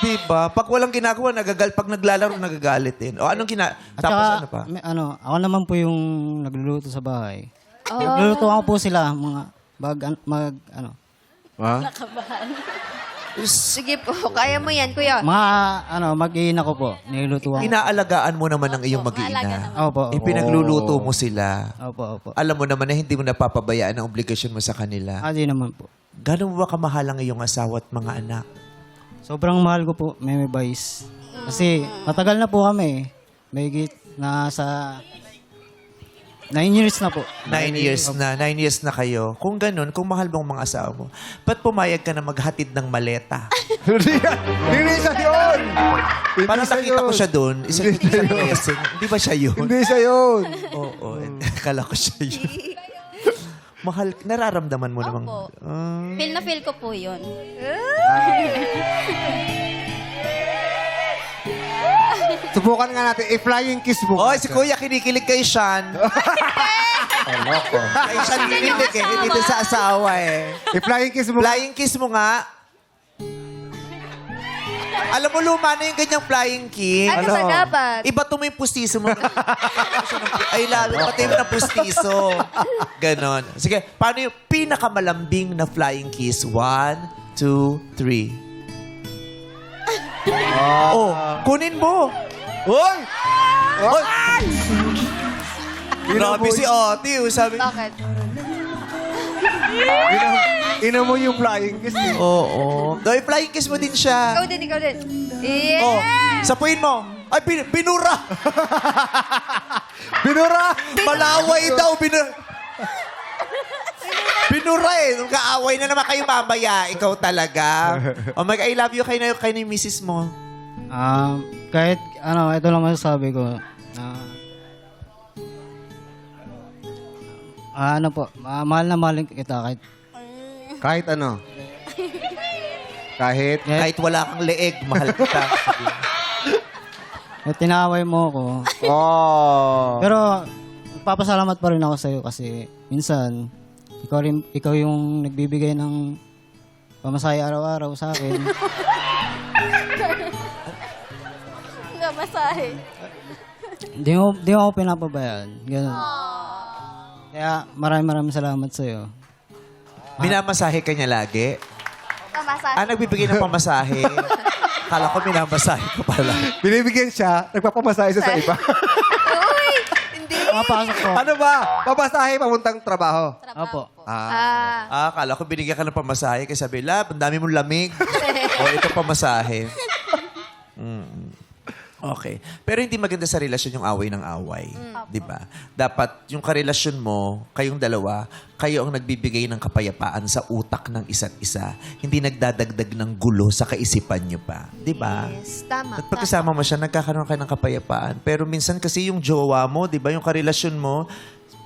Diba? Pag walang ginagawa, pag naglalaro, nagagalit din. O anong At Tapos saka, ano pa? ako naman po yung nagluluto sa bahay. Nagluluto ako po sila, mga Ha? Sige po, kaya mo yan, kuya. mag-iina ko po. Niluluto ako. Inaalagaan mo naman ang iyong Maalaga mag-iina. naman. Opo. Ipinagluluto mo sila. Opo. Alam mo naman na hindi mo napapabayaan ang obligasyon mo sa kanila. Di naman po. Gano'n mo ba kamahal ang iyong asawa at mga anak? Sobrang mahal ko po, Meme Vice. Kasi matagal na po kami. May na sa 9 years na po. 9 years na. 9 years na kayo. Kung ganun, kung mahal mong mga asawa mo, ba't pumayag ka na maghatid ng maleta? Hindi siya yun! Parang nakita ko siya doon. Isang blessing. Hindi ba siya yun? Hindi siya yun! Oo. Akala ko siya yun. Mahal, nararamdaman mo namang... Opo. Feel na feel ko po yun. Subukan nga natin, i-flying kiss mo. Oy, si Kuya kinikilig kay Sean. Kay Sean kinikilig eh. Hindi doon sa asawa eh. I-flying kiss mo. Flying kiss mo nga. Alam mo, luma na yung ganyang flying kiss. Ano ba dapat? Iba mo yung pustiso mo. Ay, lalo, pati mo ng pustiso. Ganon. Sige, paano yung pinakamalambing na flying kiss? 1, 2, 3. Oh, kunin mo. Hoy! Oy! Grabe si Ate. Sabi, Bakit? Ina mo yung flying kiss. Eh. oo. Dahil flying kiss mo din siya. Ikaw din, ikaw din. Yeah! Oh, sapuin mo. Ay, binura. Binura! Malaway daw. Binura eh. Kaaway na naman kayo mamaya. Ikaw talaga. Oh my God, I love you. Kayo na yung misis mo. Kahit, ito lang masasabi ko. Mahal na mahal kita kahit Kahit ano? Kahit? Kahit wala kang leeg, mahal kita. tinaway mo ako. Oh. Pero, papasalamat pa rin ako sa'yo kasi minsan, ikaw yung nagbibigay ng pamasahe araw-araw sa akin. Masahe. Di mo ako pinapabayaan. Ganun. Kaya maraming salamat sa'yo. Minamasahe ka niya lagi? Pamasahe. Nagbibigay ng pamasahe. Kala ko minamasahe ko pala. Binibigyan siya, nagpapamasahe siya sa iba. Uy! Hindi. Mapasok ko. Ano ba? Papasahe papuntang trabaho. Opo. Kala ko binigyan ka ng pamasahe kasi sabi, Lab, ang dami mong lamig. Ito pamasahe. Okay. Pero hindi maganda sa relasyon yung away ng away. Di ba? Dapat yung karelasyon mo, kayong dalawa, kayo ang nagbibigay ng kapayapaan sa utak ng isa't isa. Hindi nagdadagdag ng gulo sa kaisipan nyo pa. Di ba? Yes, tama. At pagkasama mo siya, nagkakaroon kayo ng kapayapaan. Pero minsan kasi yung jowa mo, di ba, yung karelasyon mo,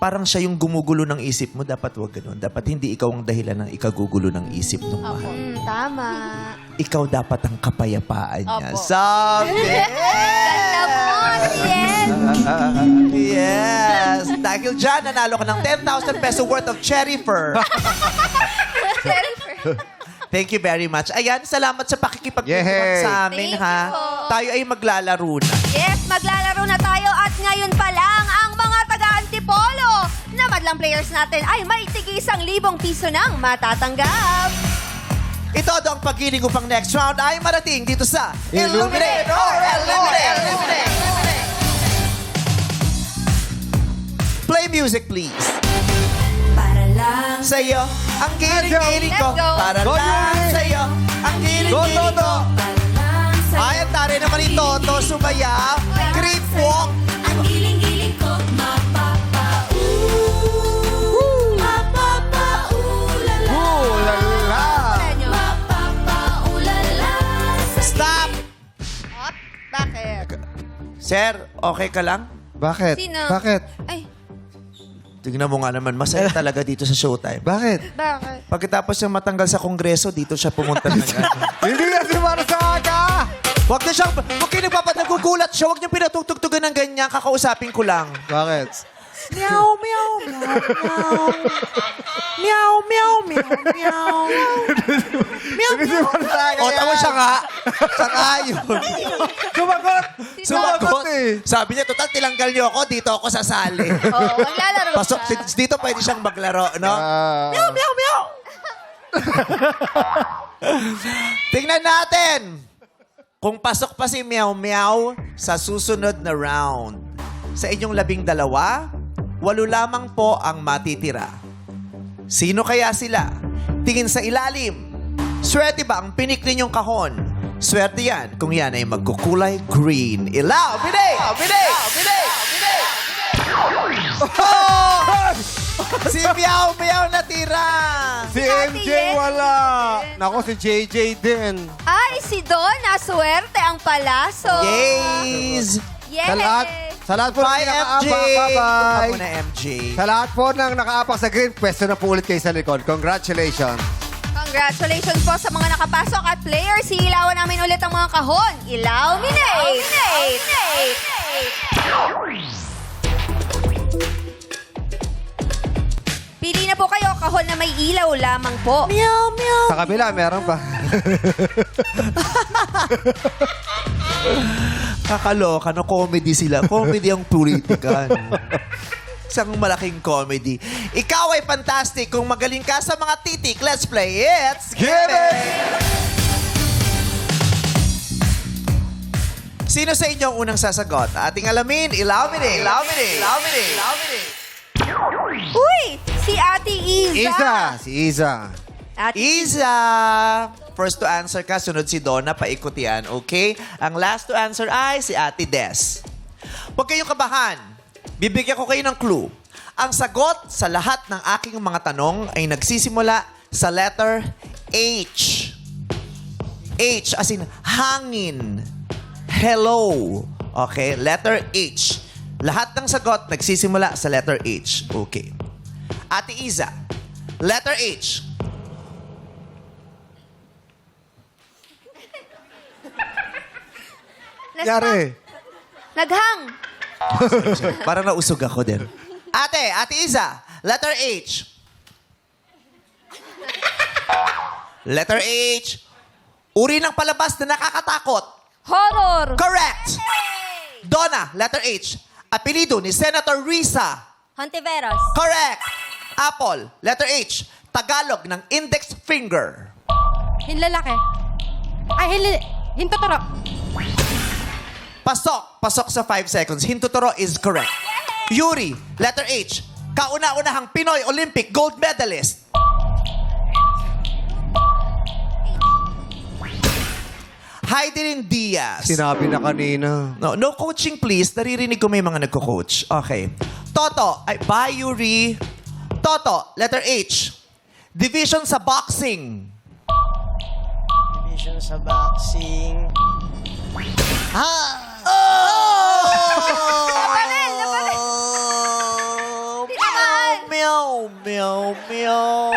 parang siya yung gumugulo ng isip mo. Dapat wag ganun. Dapat hindi ikaw ang dahilan ng ikagugulo ng isip ng mahal. Tama. Ikaw dapat ang kapayapaan niya. Opo. Sabi! Ganda mo, yes! Yes! Dahil dyan, nanalo ka ng 10,000 peso worth of cherry fur. Thank you very much. Ayan, salamat sa pakikipagtulungan Yehey! sa amin, Thank ha? you po. Tayo ay maglalaro na. Yes, maglalaro na tayo at ngayon pa lang ang mga taga-Antipolo na madlang players natin ay may tig-1,000 piso ng matatanggap. Ito ang pagkiling upang next round ay marating dito sa Illuminate or Eliminate! Play music, please. Para lang Sa'yo, ang giling-giling ko. Let's go. Para Go, lang Yuri. sa'yo, ang Go, giling-giling ko. Toto! Ay, ang tari naman ni Toto, sumayaw. Creep walk. ang giling-giling ko mapapaulala Lala! mapapaulala Stop! Hop, bakit? Sir, okay ka lang? Bakit? Sino? Bakit? Ay, Tignan mo nga naman, masaya talaga dito sa Showtime. Bakit? bakit? Pagkatapos niyang matanggal sa Kongreso, dito siya pumunta ng Hindi na si Marsaga! Huwag na siyang, huwag kayo nagugulat siya, huwag niyang pinatugtugtugan ng ganyan, kakausapin ko lang. Bakit? Meow, meow, meow, meow. Meow, meow, meow, meow. Meow, Hindi si Marsaga O, tama siya nga. Siya nga yun. Sumagot! Sumagot. eh. Sabi niya, total, tilanggal niyo ako, dito ako sasali. Oo, maglalaro Pasok, siya. dito pwede siyang maglaro, no? Meow, meow, meow. Tingnan natin kung pasok pa si Meow Meow sa susunod na round. Sa inyong 12, 8 lamang po ang matitira. Sino kaya sila? Tingin sa ilalim. Swerte ba ang pinik ninyong kahon? Swerte yan kung yan ay magkukulay green. Ilaw! Biday! Biday! Biday! Biday! Si Meow Meow natira. Si Ate MJ Yen. wala. Nako, si JJ din. Ay, si Donna, swerte ang palaso. Yes! Yay! Sa lahat po ng Bye, MJ! nakaapak. Bye-bye. Ako na, MJ. Sa lahat po ng nakaapak sa green, pwesto na po ulit kayo sa likod. Congratulations. Congratulations po sa mga nakapasok at players. Ilawan namin ulit ang mga kahon. Illuminate! Pili na po kayo, kahon na may ilaw lamang po. Sa kabila, meron pa. Kakaloka, no? Comedy sila. Comedy ang puritika. No? Isang malaking comedy. Ikaw ay fantastic. Kung magaling ka sa mga titik, let's play It's Given! Sino sa inyo ang unang sasagot? Ating alamin, illuminate. Uy! Si Ate Iza! Si Iza. Ate Iza! First to answer ka, sunod si Donna, paikuti yan, okay? Ang last to answer ay si Ate Des. Huwag kayong kabahan. Bibigyan ko kayo ng clue. Ang sagot sa lahat ng aking mga tanong ay nagsisimula sa letter H. H as in hangin. Hello. Okay? Letter H. Lahat ng sagot nagsisimula sa letter H. Okay. Ate Iza, letter H. Yari. Naghang! Parang nausog ako din. Ate Iza, letter H. Letter H. Uri ng palabas na nakakatakot. Horror! Correct. Donna, letter H. Apelido ni Senator Risa. Hontiveros. Correct. Apple, letter H. Tagalog ng index finger. Hinlalaki. Ay, hintuturo. Pasok sa 5 seconds. Hintuturo is correct. Yuri, letter H. Kauna-unahang Pinoy Olympic gold medalist. Heidelin Diaz. Sinabi na kanina. No coaching please. Naririnig ko may mga nagko-coach. Okay. Toto. Ay, bye Yuri. Toto, letter H. Division sa boxing. Division sa boxing. Oh! Naparin! Meow, meow, meow.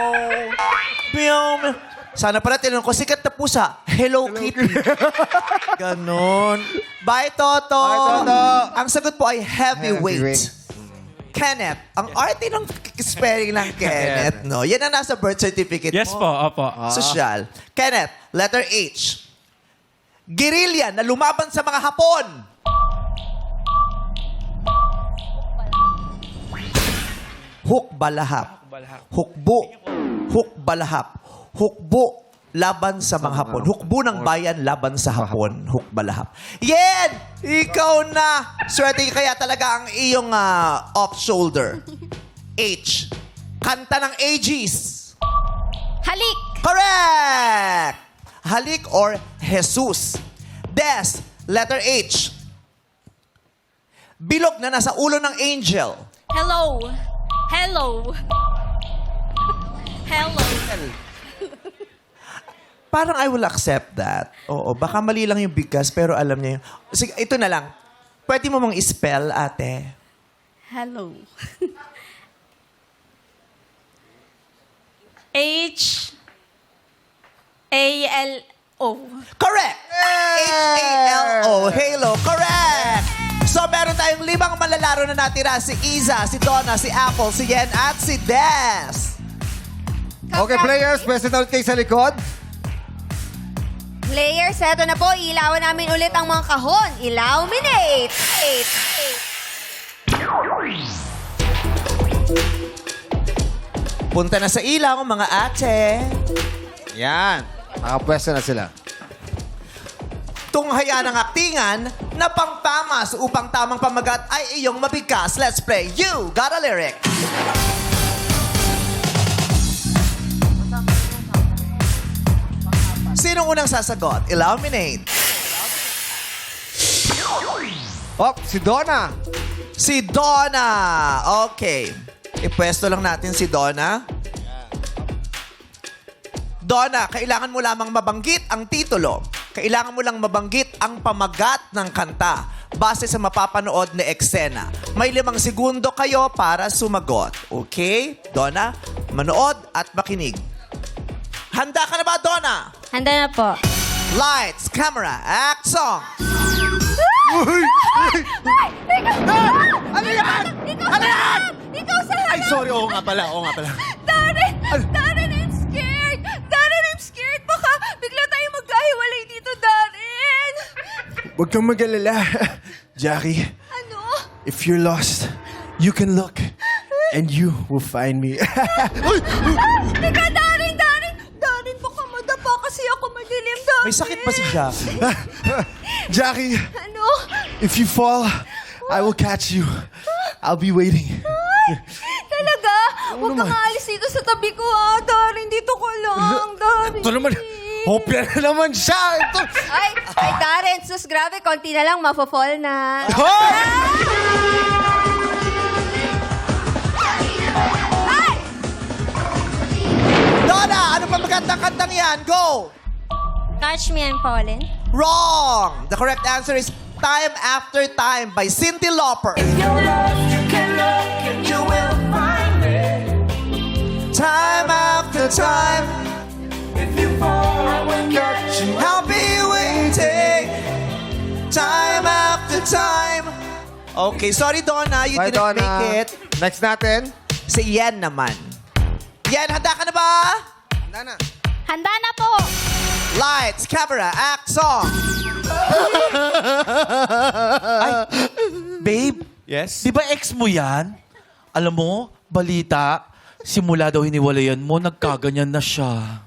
Meow, meow. Sana pala tinanong ko, sikat na pusa. Hello, Kitty. Ganon. Bye, Toto. Bye, Toto. Ang sagot po ay heavyweight. Heavyweight. Kenneth. Ang arte ng spelling ng Kenneth, no? Yan ang nasa birth certificate Yes mo. po, opo. Social. Kenneth, letter H. Guerrilla na lumaban sa mga Hapon. Hukbalahap. Hukbo. Hukbalahap. Hukbo laban sa mga Hapon. Hukbo ng bayan laban sa Hapon. Hukbalahap. Yen! Ikaw na! Swerte kaya talaga ang iyong off-shoulder. H. Kanta ng Aegis. Halik! Correct! Halik or Jesus. Des, letter H. Bilog na nasa ulo ng angel. Hello. Parang I will accept that. Oo, baka mali lang yung bigkas, pero alam niya yun. Sige, ito na lang. Pwede mo mong spell, ate? Hello. H-A-L-O. Correct! H-A-L-O. Halo. Correct! So, meron tayong 5 malalaro na natira. Si Iza, si Donna, si Apple, si Yen, at si Des. Okay, players, pwesto na ulit kayo sa likod. Players, eto na po. Ilawan namin ulit ang mga kahon. Illuminate! Punta na sa ilaw, mga ate. Yan. Nakapwesto na sila. Tunghaya ng aktingan na pangtamas upang tamang pamagat ay iyong mabigkas. Let's play You Got a Lyric. Sinong unang sasagot? Illuminate. Oh, si Donna. Si Donna. Okay. Ipwesto lang natin si Donna. Donna, kailangan mo lamang mabanggit ang titulo. Kailangan mo lang mabanggit ang pamagat ng kanta base sa mapapanood na eksena. May 5 segundo kayo para sumagot. Okay? Donna, manood at makinig. Handa ka na ba, Donna? Handa na po. Lights, camera, act, song. Ano yan? Ano yan? Ikaw sa Ay, sorry. Oo nga pala. Darren! Darren, I'm scared! Darren, I'm scared! Baka bigla tayo magkahiwalay dito, Darren! Huwag kang mag-alala, Jackie. Ano? If you're lost, you can look and you will find me. Teka, Darren! Darren, baka madapa kasi ako madilim, Darren. May sakit pa si Jackie. Jackie, Ano? if you fall, I will catch you. I'll be waiting. Talaga? Huwag kang aalis dito sa tabi ko, ha? Darren, dito ko lang. Darren, Ito naman, please. hopya na naman siya. Ito. Ay, Darren, sus, grabe, konti na lang, mapafall na. Donna, ano pa magandang kantang yan? Go! Catch Me I'm Falling. Wrong! The correct answer is Time After Time by Cyndi Lauper. Time after time. If you fall, I will catch you. I'll be waiting. Time after time. Okay, sorry Donna, you Bye, didn't Donna. make it. Next natin. Si Yen naman. Yen, handa ka na ba? Handa na. Handa na po! Lights, camera, act, song. Babe, Yes? di ba ex mo yan? Alam mo, balita, simula daw hiniwalayan mo, nagkaganyan na siya.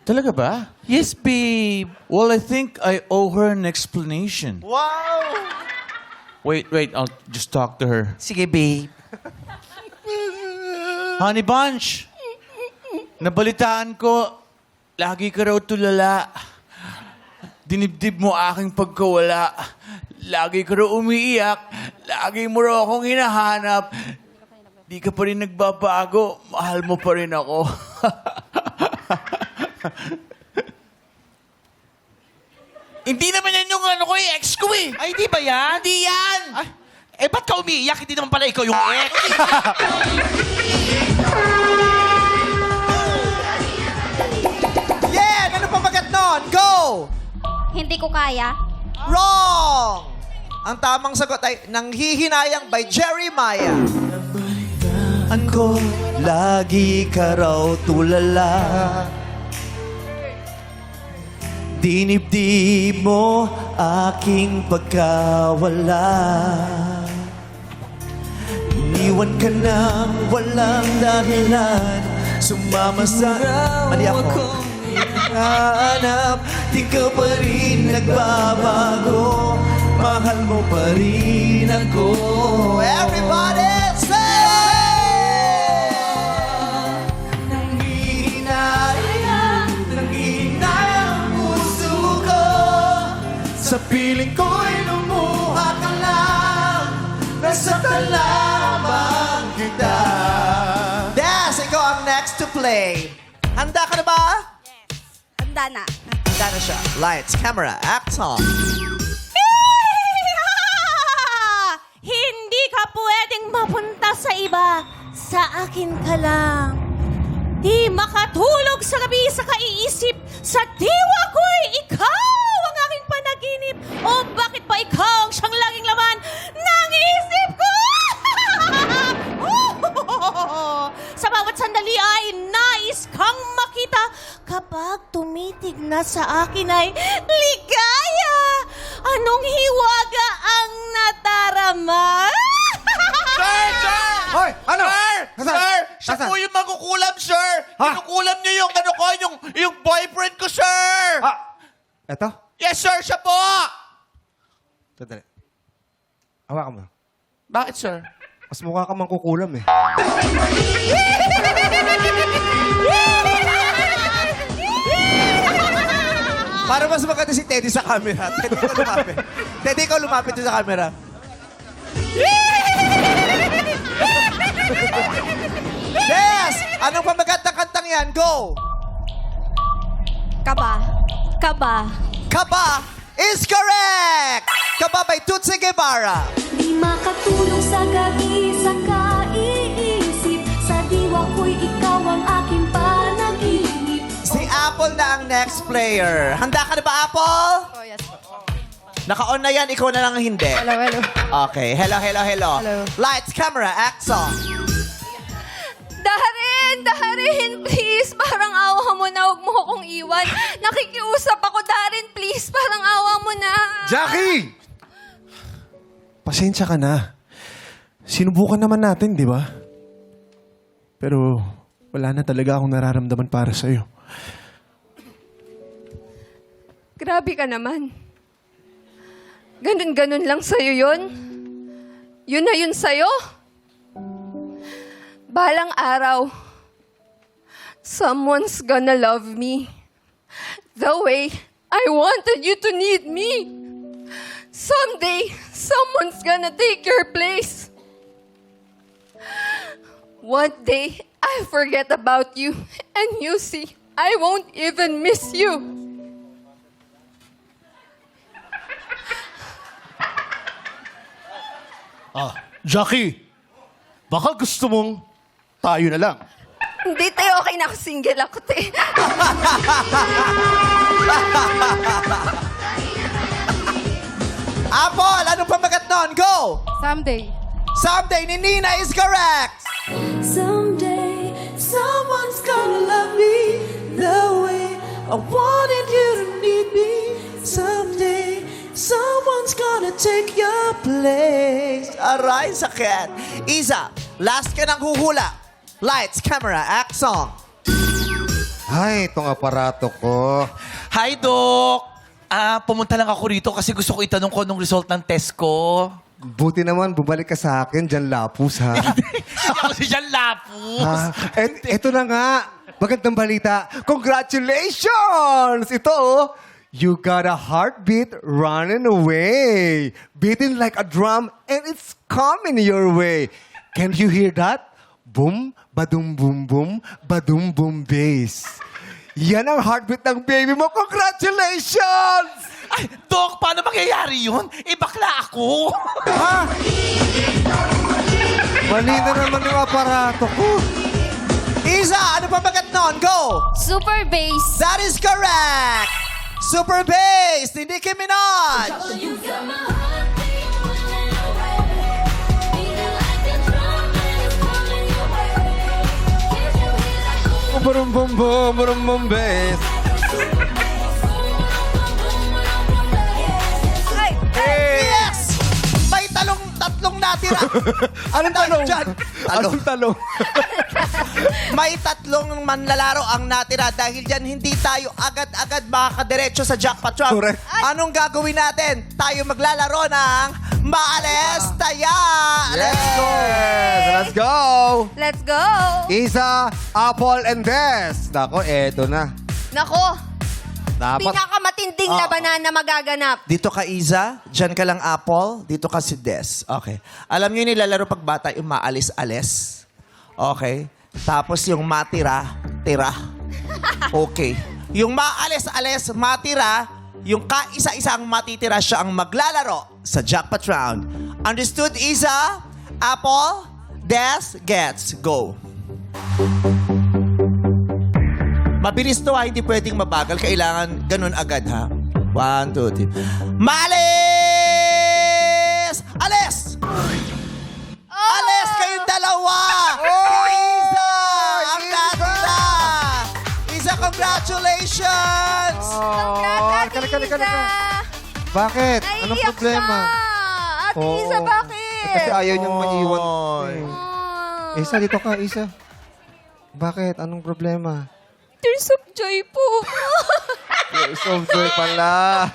Talaga ba? Yes, babe. Well, I think I owe her an explanation. Wow! Wait, I'll just talk to her. Sige, babe. Honey Bunch, nabalitaan ko, lagi ka raw tulala. Dinibdib mo aking pagkawala. Lagi ka raw umiiyak. Lagi mo raw akong hinahanap. Di ka pa rin nagbabago. Mahal mo pa rin ako. Hindi naman yan yung ano ko ex ko eh. Ay, di ba yan? Hindi yan! Ay. Eh, ba't ka umiiyak? Hindi naman pala ikaw yung ex. Yeah! Ano pa bagat nun? Go! Hindi ko kaya. Wrong! Ang tamang sagot ay Nanghihinayang by Jeremiah. Ko, lagi ka raw tulala. Dinibdib mo aking pagkawala. Iniwan ka nang walang dahilan. Sumama sa mali ako. Hanap, di ka pa rin nagbabago. Mahal mo pa rin ako. Everybody say! Nanghihinayang puso ko. Sa piling ko'y lumuha ka lang. Nasaktan lamang kita. Des, ikaw ang next to play. Handa ka na ba? Handa na. Handa na siya. Lights, camera, act on. Hindi ka pwedeng mapunta sa iba. Sa akin ka lang. Di makatulog sa gabi sa kaiisip. Sa diwa ko'y ikaw ang aking panaginip. O bakit pa ikaw ang siyang laging laman ng isip ko? Sa bawat sandali ay nais kang makita. Kapag tumitig na sa akin ay ligaya. Anong hiwaga ang nadarama? Hoy! Ano? Sir! Siya Nasaan? po yung magkukulam, sir! Ha? Kinukulam niyo yung ano ko, yung boyfriend ko, sir! Eto? Yes, sir! Siya po! Sandali. Hawakan mo. Bakit, sir? Mas mukha ka mangkukulam eh. Para mas maganda si Teddy sa camera. Teddy, ikaw lumapit. Teddy, ikaw lumapit sa camera. Yes! Anong pamagat ng kantang yan? Go! Kaba. Kaba. Kaba is correct! Kaba by Tutsi Guevara. Di makatulog sa gabi sa kaiisip. Sa diwa ko'y ikaw ang aking panaginip. Si Apple na ang next player. Handa ka na ba, Apple? Oh, yes. Naka-on na yan, ikaw na lang ang hindi. Hello, hello. Okay, hello. Hello. Lights, camera, action. Darin, please. Parang awa mo na, huwag mo akong iwan. Nakikiusap ako, Darin, please. Parang awa mo na. Jackie! Pasensya ka na. Sinubukan naman natin, di ba? Pero wala na talaga akong nararamdaman para sa'yo. Grabe ka naman. Ganun lang sa'yo yun? Yun na yun sa'yo? Balang araw, someone's gonna love me the way I wanted you to need me. Someday, someone's gonna take your place. One day, I'll forget about you, and you see, I won't even miss you. Jackie! Baka gusto mong tayo na lang. Hindi tayo, okay na ako. Single ako, te. Apple, anong pamagat nun? Go! Someday. Someday ni Nina is correct! Someday, someone's gonna love me the way I wanted you to need me. Someday, someone's gonna take your place. Aray, sakit. Isa, last ka ng huhula. Lights, camera, action. Ay, itong aparato ko. Hi, Doc! Pumunta lang ako rito kasi gusto ko itanong ko nung result ng test ko. Buti naman, bumalik ka sa akin, Jan Lapus, ha? Hindi ako si Jan Lapus. Eto na nga, magandang balita. Congratulations! Ito, oh. You got a heartbeat running away. Beating like a drum, and it's coming your way. Can you hear that? Boom, badum, boom, boom, badum, boom, bass. Yan ang heartbeat ng baby mo. Congratulations! Ay, Doc, paano mangyayari yun? Bakla ako. Ha? Mali na naman yung aparato ko. Isa, ano pa bagat nun? Go! Super bass. That is correct! Super bass ni Nicki Minaj! You got my heart beating away. Beating like a drum and it's coming your way. Can't you hear that boom? Burum bum bum, burum bum bass. Yes! May tatlong natira. Anong talong? Dyan. Anong talong? May tatlong manlalaro ang natira dahil dyan hindi tayo agad-agad makakadiretso sa jackpot trap. Correct. Anong gagawin natin? Tayo maglalaro ng Maales Taya! Let's go! Let's go! Let's go! Isa, Apple, and Des. Nako, eto na. Nako, Dapat. pinakamatinding labanan na magaganap. Dito ka, Iza. Diyan ka lang, Apple. Dito ka si Des. Okay. Alam niyo yung nilalaro pag bata, yung maalis-alis. Okay. Tapos yung matira, tira. Okay. Yung maalis-alis, matira, yung kaisa-isang matitira siya ang maglalaro sa jackpot round. Understood, Iza? Apple? Des? Gets. Go. Mabilis to ha, hindi pwedeng mabagal. Kailangan ganun agad ha. 1, 2, 3. Malis! Alis! Alis kayong dalawa! Isa! Ang ganda! Isa, congratulations! Halika. Bakit? Anong Naiiyak problema? siya. Ate Isa, bakit? Kasi ayaw niyang maiwan. Oy. Isa, dito ka, Isa. Bakit? Anong problema? Tears of joy po. Tears of joy pala.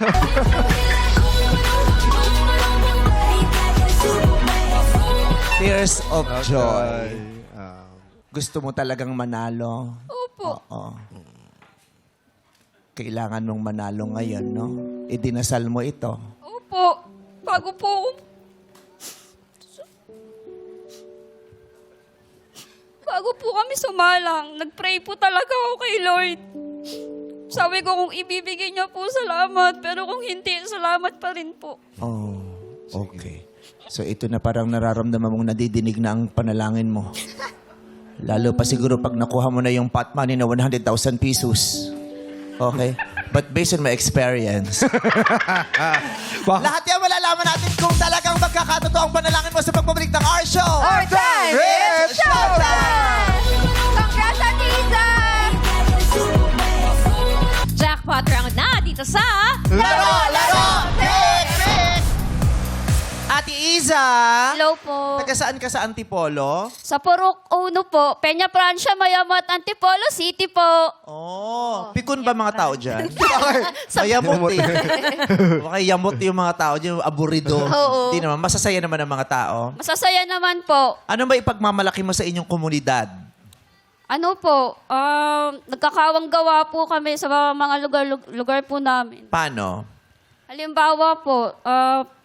Tears of joy. Gusto mo talagang manalo? Opo. Oo. Kailangan mong manalo ngayon, no? Idinasal mo ito. Opo. Bago po ako Bago po kami sumalang, nag-pray po talaga ako kay Lord. Sabi ko kung ibibigay niya po, salamat. Pero kung hindi, salamat pa rin po. Oh, okay. So ito na parang nararamdaman mong nadidinig na ang panalangin mo. Lalo pa siguro pag nakuha mo na yung pot money na 100,000 pesos. Okay? But based on my experience, lahat yan malalaman natin kung talagang magkakatotoo ang panalangin mo sa pagbabalik ng our show. Our time is showtime! Congrats, Ate Isa! Jackpot round na dito sa... Laro! Pick! Ate Iza! Hello po. Taga saan ka sa Antipolo? Sa Purok Uno po, Peña Francia, Mayamot, Antipolo City po. Oh, pikon ba mga tao dyan? Mayamot eh. Okay, yamot yung mga tao dyan, aburido. Oo. Di naman, masasaya naman ang mga tao. Masasaya naman po. Ano ba ipagmamalaki mo sa inyong komunidad? Ano po, nagkakawang gawa po kami sa mga lugar po namin. Paano? Halimbawa po,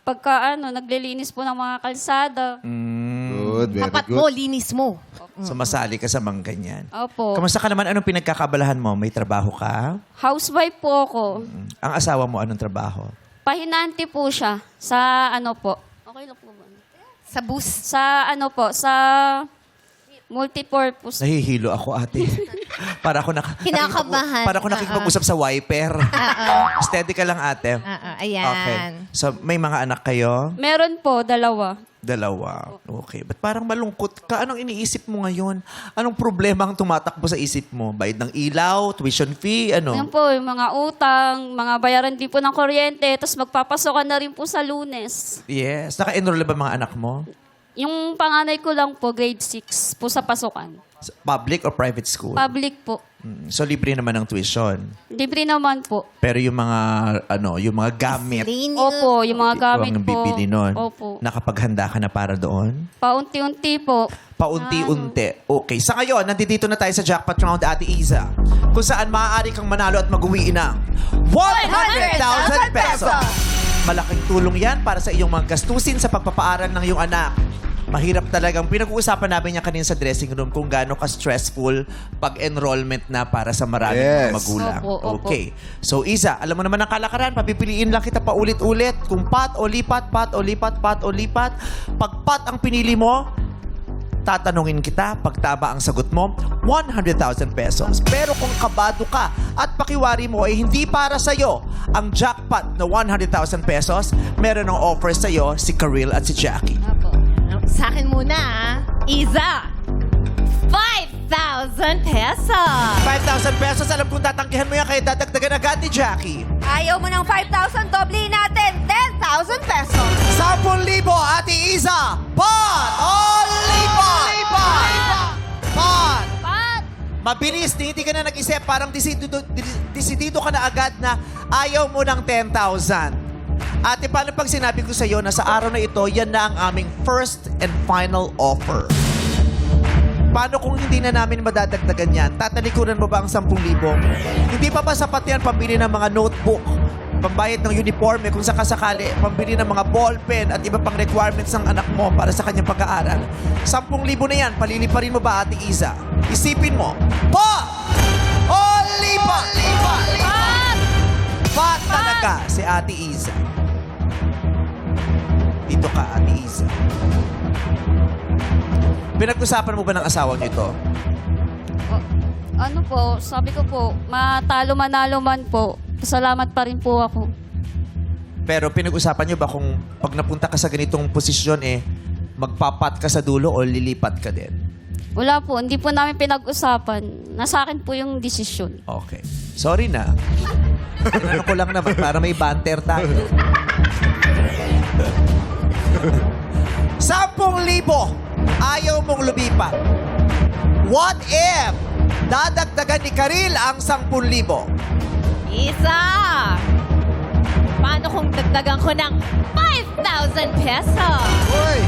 pagka naglilinis po ng mga kalsada. Good, very Tapat good. mo, linis mo. Sumasali ka sa mga ganyan. Opo. Kamusta ka naman? Anong pinagkakabalahan mo? May trabaho ka? Housewife po ako. Ang asawa mo, anong trabaho? Pahinante po siya sa po. Okay lang po ba? Sa bus. Sa sa multipurpose. Nahihilo ako, ate. para ako Kinakabahan. Para ako nakikipag-usap sa wiper. Steady ka lang, ate. Ayan. Okay. So, may mga anak kayo? Meron po, 2. Dalawa. Okay. Ba't parang malungkot ka? Anong iniisip mo ngayon? Anong problema ang tumatakbo sa isip mo? Bayad ng ilaw, tuition fee, ano? Yan po, yung mga utang, mga bayaran din po ng kuryente, tapos magpapasokan na rin po sa Lunes. Yes. Naka-enroll na ba mga anak mo? Yung panganay ko lang po, grade 6 po sa pasukan. Public or private school? Public po. So, libre naman ang tuition. Libre naman po. Pero yung mga, yung mga gamit, Opo, yung mga gamit ikaw ang po. bibili nun. Opo. Nakapaghanda ka na para doon? Paunti-unti po. Paunti-unti. Okay. Sa ngayon, nandito na tayo sa Jackpot Round, Ate Iza. Kung saan maaari kang manalo at mag-uwi ng 100,000 pesos. Malaking tulong yan para sa iyong mga gastusin sa pagpapaaral ng iyong anak. Mahirap talagang pinag-uusapan namin niya kanina sa dressing room kung gaano ka-stressful pag-enrollment na para sa maraming mga Yes. magulang. Opo, opo. Okay. So, Iza, alam mo naman ang kalakaran. Papipiliin lang kita paulit-ulit. Kung pat o lipat, pat o lipat, pat o lipat. Pag pat ang pinili mo, tatanungin kita, pag tama ang sagot mo, 100,000 pesos. Pero kung kabado ka at pakiwari mo ay hindi para sa'yo ang jackpot na 100,000 pesos, meron ng offer sa'yo si Karil at si Jackie. Sa akin muna, Iza. 5,000 pesos. 5,000 pesos, alam kong tatanggihan mo yan, kaya dadagdagan agad ni Jackie. Ayaw mo ng 5,000, doblihin natin. 10,000 pesos. 10,000, Ate Iza! Pot o lipat? Pot! Mabilis, hindi ka na nag-isip. Parang desidido ka na agad na ayaw mo ng 10,000. Ate, paano pag sinabi ko sa iyo na sa araw na ito, yan na ang aming first and final offer? Paano kung hindi na namin madadagdagan yan? Tatalikuran mo ba ang 10,000? Hindi pa ba sapat yan pambili ng mga notebook, pambayad ng uniforme kung sakasakali, pambili ng mga ballpen at iba pang requirements ng anak mo para sa kanyang pag-aaral? 10,000 na yan, paliliparin mo ba, Ate Iza? Isipin mo, pot o lipat? Pot talaga si Ate Iza. Dito ka, Ate Iza. Pinag-usapan mo ba ng asawa niyo ito? Ano po, sabi ko po, matalo manalo man po, salamat pa rin po ako. Pero pinag-usapan niyo ba kung pag napunta ka sa ganitong posisyon magpapat ka sa dulo o lilipat ka din? Wala po, hindi po namin pinag-usapan. Nasa akin po yung desisyon. Okay. Sorry na. Ano ko lang naman para may banter tayo. 10,000 ayaw mong lumipat. What if dadagdagan ni Karil ang 10,000? Isa! Paano kung dagdagan ko ng 5,000 pesos?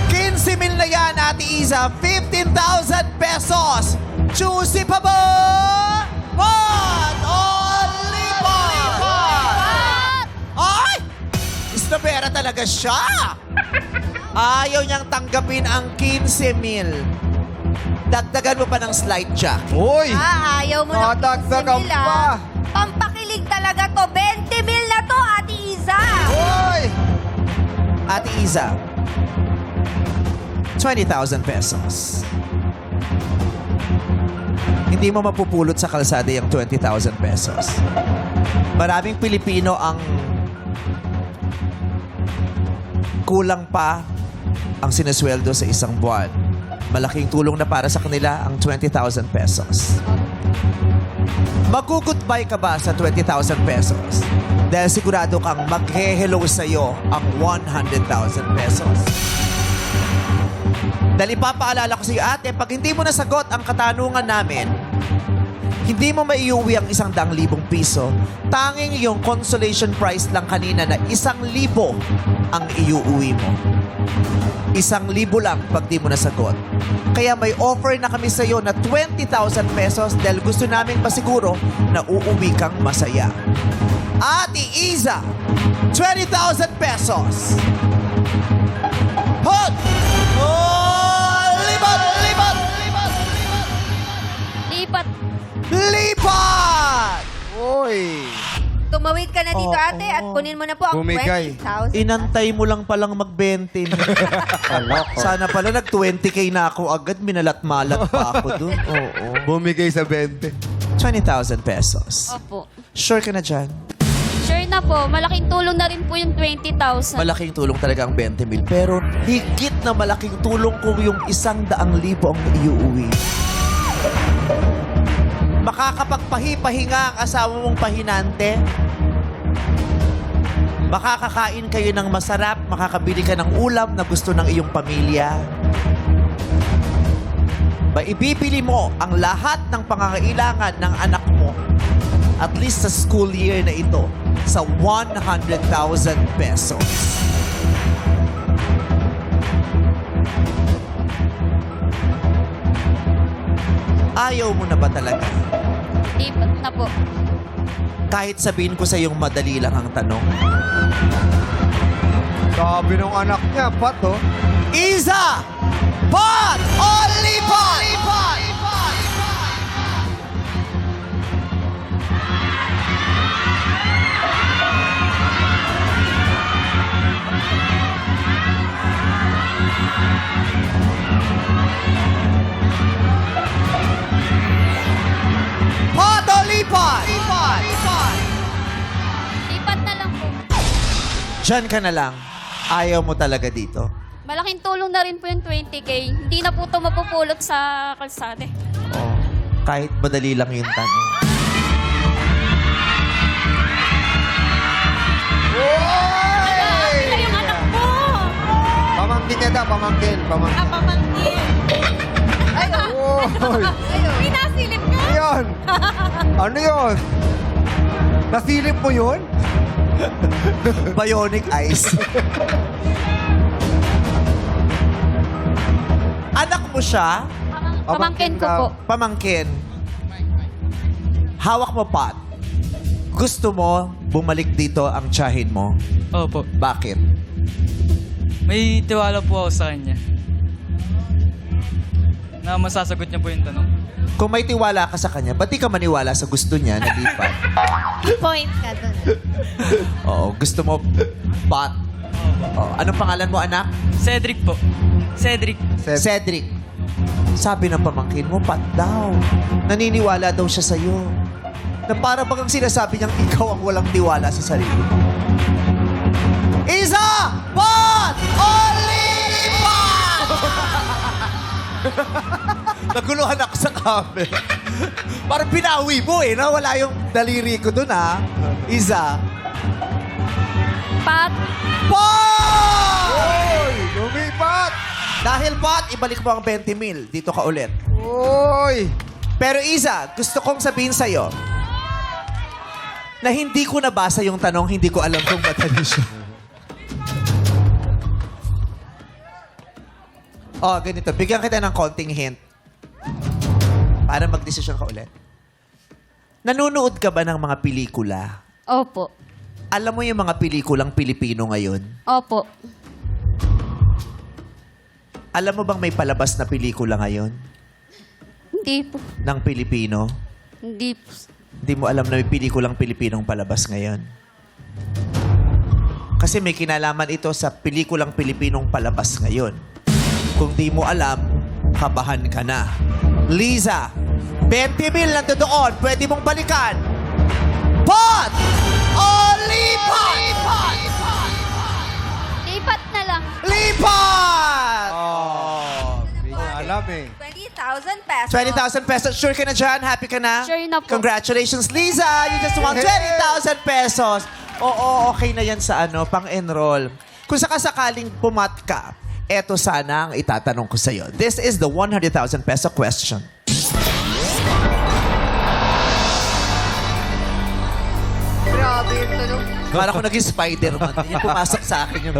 15,000 na yan, Ate Iza. 15,000 pesos. Choosy pa ba? Pot o lipat? Ay! Isnabera talaga siya. Ayaw niyang tanggapin ang 15,000. Dagdagan mo pa ng slide jack. Uy! Ayaw mo na Dadagdagan 15,000 pa. Pampakilig talaga to. 20 mil na to, Ate Iza. Uy! Ate Iza, 20,000 pesos. Hindi mo mapupulot sa kalsada yung 20,000 pesos. Maraming Pilipino ang kulang pa ang sinusweldo sa isang buwan. Malaking tulong na para sa kanila ang 20,000 pesos. Magugutbay ka ba sa 20,000 pesos? Dahil sigurado kang mag-hello sa'yo ang 100,000 pesos. Dahil ipapaalala ko sa iyo, ate, pag hindi mo nasagot ang katanungan namin, hindi mo maiuwi ang 100,000 piso, tanging yung consolation prize lang kanina na 1,000 ang iuuwi mo. 1,000 lang pag di mo nasagot. Kaya may offer na kami sa iyo na 20,000 pesos dahil gusto namin masiguro na uuwi kang masaya. Ate Iza, 20,000 pesos. Hot! Oh, lipat! Lipat! Lipat! Lipat. Lipat! Uy! Tumawid ka na dito, ate, at kunin mo na po ang Bumigay. 20,000. Inantay mo lang palang mag-20. Sana pala nag-20K na ako agad. Minalat-malat pa ako dun. Oo. Bumigay sa 20. 20,000 pesos. Opo. Sure ka na dyan? Sure na po, malaking tulong na rin po yung 20,000. Malaking tulong talaga ang 20 mil. Pero higit na malaking tulong kung yung 100,000 ang iuuwi. Makakapagpahi-pahinga ang asawa mong pahinante. Makakakain kayo ng masarap. Makakabili ka ng ulam na gusto ng iyong pamilya. Maibibili mo ang lahat ng pangangailangan ng anak mo at least sa school year na ito sa 100,000 pesos. Ayaw mo na ba talaga? Lipat na po. Kahit sabihin ko sa iyong madali lang ang tanong. Sabi ng anak niya, Pat, oh. Iza! Pot! O lipat! Lipat! Pot o lipat! Lipat! Lipat na lang po. Diyan ka na lang. Ayaw mo talaga dito. Malaking tulong na rin po yung 20K. Hindi na po ito mapupulot sa kalsada. Oh, kahit madali lang yung tanong. Sila yung anak mo. Pamangkin niya daw, pamangkin. Pamangkin. Pamangkin. Uy! Pinasilip ka. Ano yun? Ano yun? Nasilip mo yun? Bionic eyes. Anak mo siya? Pamangkin ko po. Pamangkin. Hawak mo, Pat. Gusto mo bumalik dito ang tiyahin mo? Opo. Bakit? May tiwala po ako sa kanya. Na masasagot niya po yung tanong. Kung may tiwala ka sa kanya, ba't di ka maniwala sa gusto niya na lipat? Point ka dun. Oo, gusto mo, Pat. Oh, anong pangalan mo, anak? Cedric po. Cedric. Cedric. Sabi ng pamangkin mo, Pat daw. Naniniwala daw siya sa'yo. Na para bagang sinasabi niyang ikaw ang walang tiwala sa sarili mo. Isa! Pat! Olipat! Naguluhan ako sa camera. Parang binawi mo eh. Nawala yung daliri ko dun ha. Isa. Pat. Pat! Uy! Lumipat! Dahil Pat, ibalik mo ang 20 mil. Dito ka ulit. Uy! Pero Isa, gusto kong sabihin sa'yo na hindi ko nabasa yung tanong, hindi ko alam kung matali siya. Oh, ganito. Bigyan kita ng konting hint para magdesisyon ka ulit. Nanonood ka ba ng mga pelikula? Opo. Alam mo yung mga pelikulang Pilipino ngayon? Opo. Alam mo bang may palabas na pelikula ngayon? Hindi po. ng Pilipino? Hindi po. Hindi mo alam na may pelikulang Pilipinong palabas ngayon? Kasi may kinalaman ito sa pelikulang Pilipinong palabas ngayon. Kung di mo alam, kabahan ka na. Liza, 20 mil nandoon. Pwede mong balikan. Pot! O lipat! Lipat na lang. Lipat! Hindi niya alam eh. 20,000 pesos. 20,000 pesos. Sure ka na dyan? Happy ka na? Sure na po. Congratulations, Liza! You just won 20,000 pesos. Oo, okay na yan sa pang-enroll. Kung sakasakaling pumat ka, eto sana ang itatanong ko sa'yo. This is the 100,000 peso question. Grabe yung tanong. Para ko naging Spider-Man. Yung pumasok sa akin yung...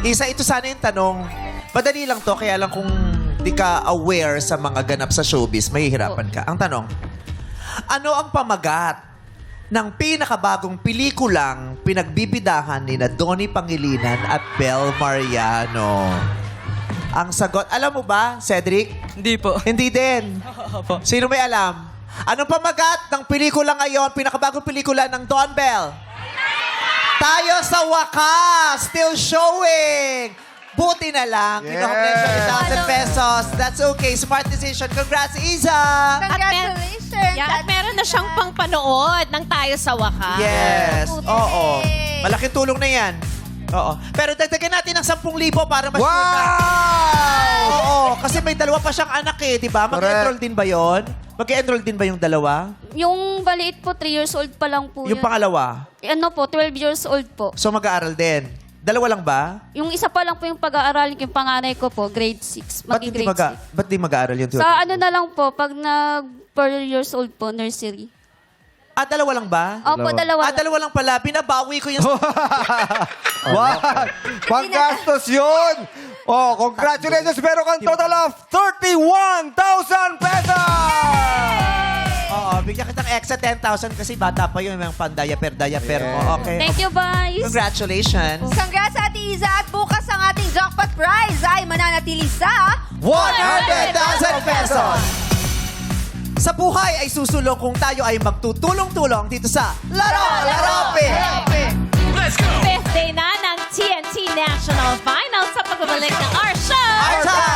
Isa, ito sana yung tanong. Madali lang to, kaya lang kung di ka aware sa mga ganap sa showbiz, mahihirapan ka. Ang tanong, ano ang pamagat ng pinakabagong pelikulang pinagbibidahan ni na Donnie Pangilinan at Bel Mariano? Ang sagot, alam mo ba, Cedric? Hindi po. Hindi din. Sino may alam? Anong pamagat ng pelikula ngayon, pinakabagong pelikula ng Don Bell? Tayo sa wakas! Still showing! Buti na lang. Yes. Kinuha na yung 20,000 pesos. That's okay. Smart decision. Congrats, Iza! Congratulations. At meron na siyang pangpanood ng Tayo sa Wakas. Yes. Buti. Oo. Malaking tulong na yan. Oo. Pero dagdagan natin ng 10,000 para mas Wow! Oo. Kasi may dalawa pa siyang anak eh, di ba? Mag-enroll din ba yon? Mag-enroll din ba yung dalawa? Yung baliit po, 3 years old pa lang po Yung yan. pangalawa? Ano po, 12 years old po. So mag-aaral din? Dalawa lang ba? Yung isa pa lang po yung pag-aaralin, yung panganay ko po, grade 6. Ba't Maging hindi, grade 6. ba't di mag-aaral yung Sa ano na lang po, pag nag 4 years old po, nursery. dalawa lang ba? Opo, dalawa lang. Dalawa lang pala. Binabawi ko yung... Wow! Panggastos yun! Oh, congratulations! Meron kang total of 31,000 pesos! Oo, bigyan kitang extra 10,000 kasi bata pa yun. Yung pang-diaper mo. Okay. Thank you, guys. Congratulations. Congrats, Ate Iza. At bukas ang ating jackpot prize ay mananatili sa 100,000 pesos! Sa buhay ay susulong kung tayo ay magtutulong-tulong dito sa Laro Fifth day na ng TNT National Finals sa pagbabalik ng our show. Our time!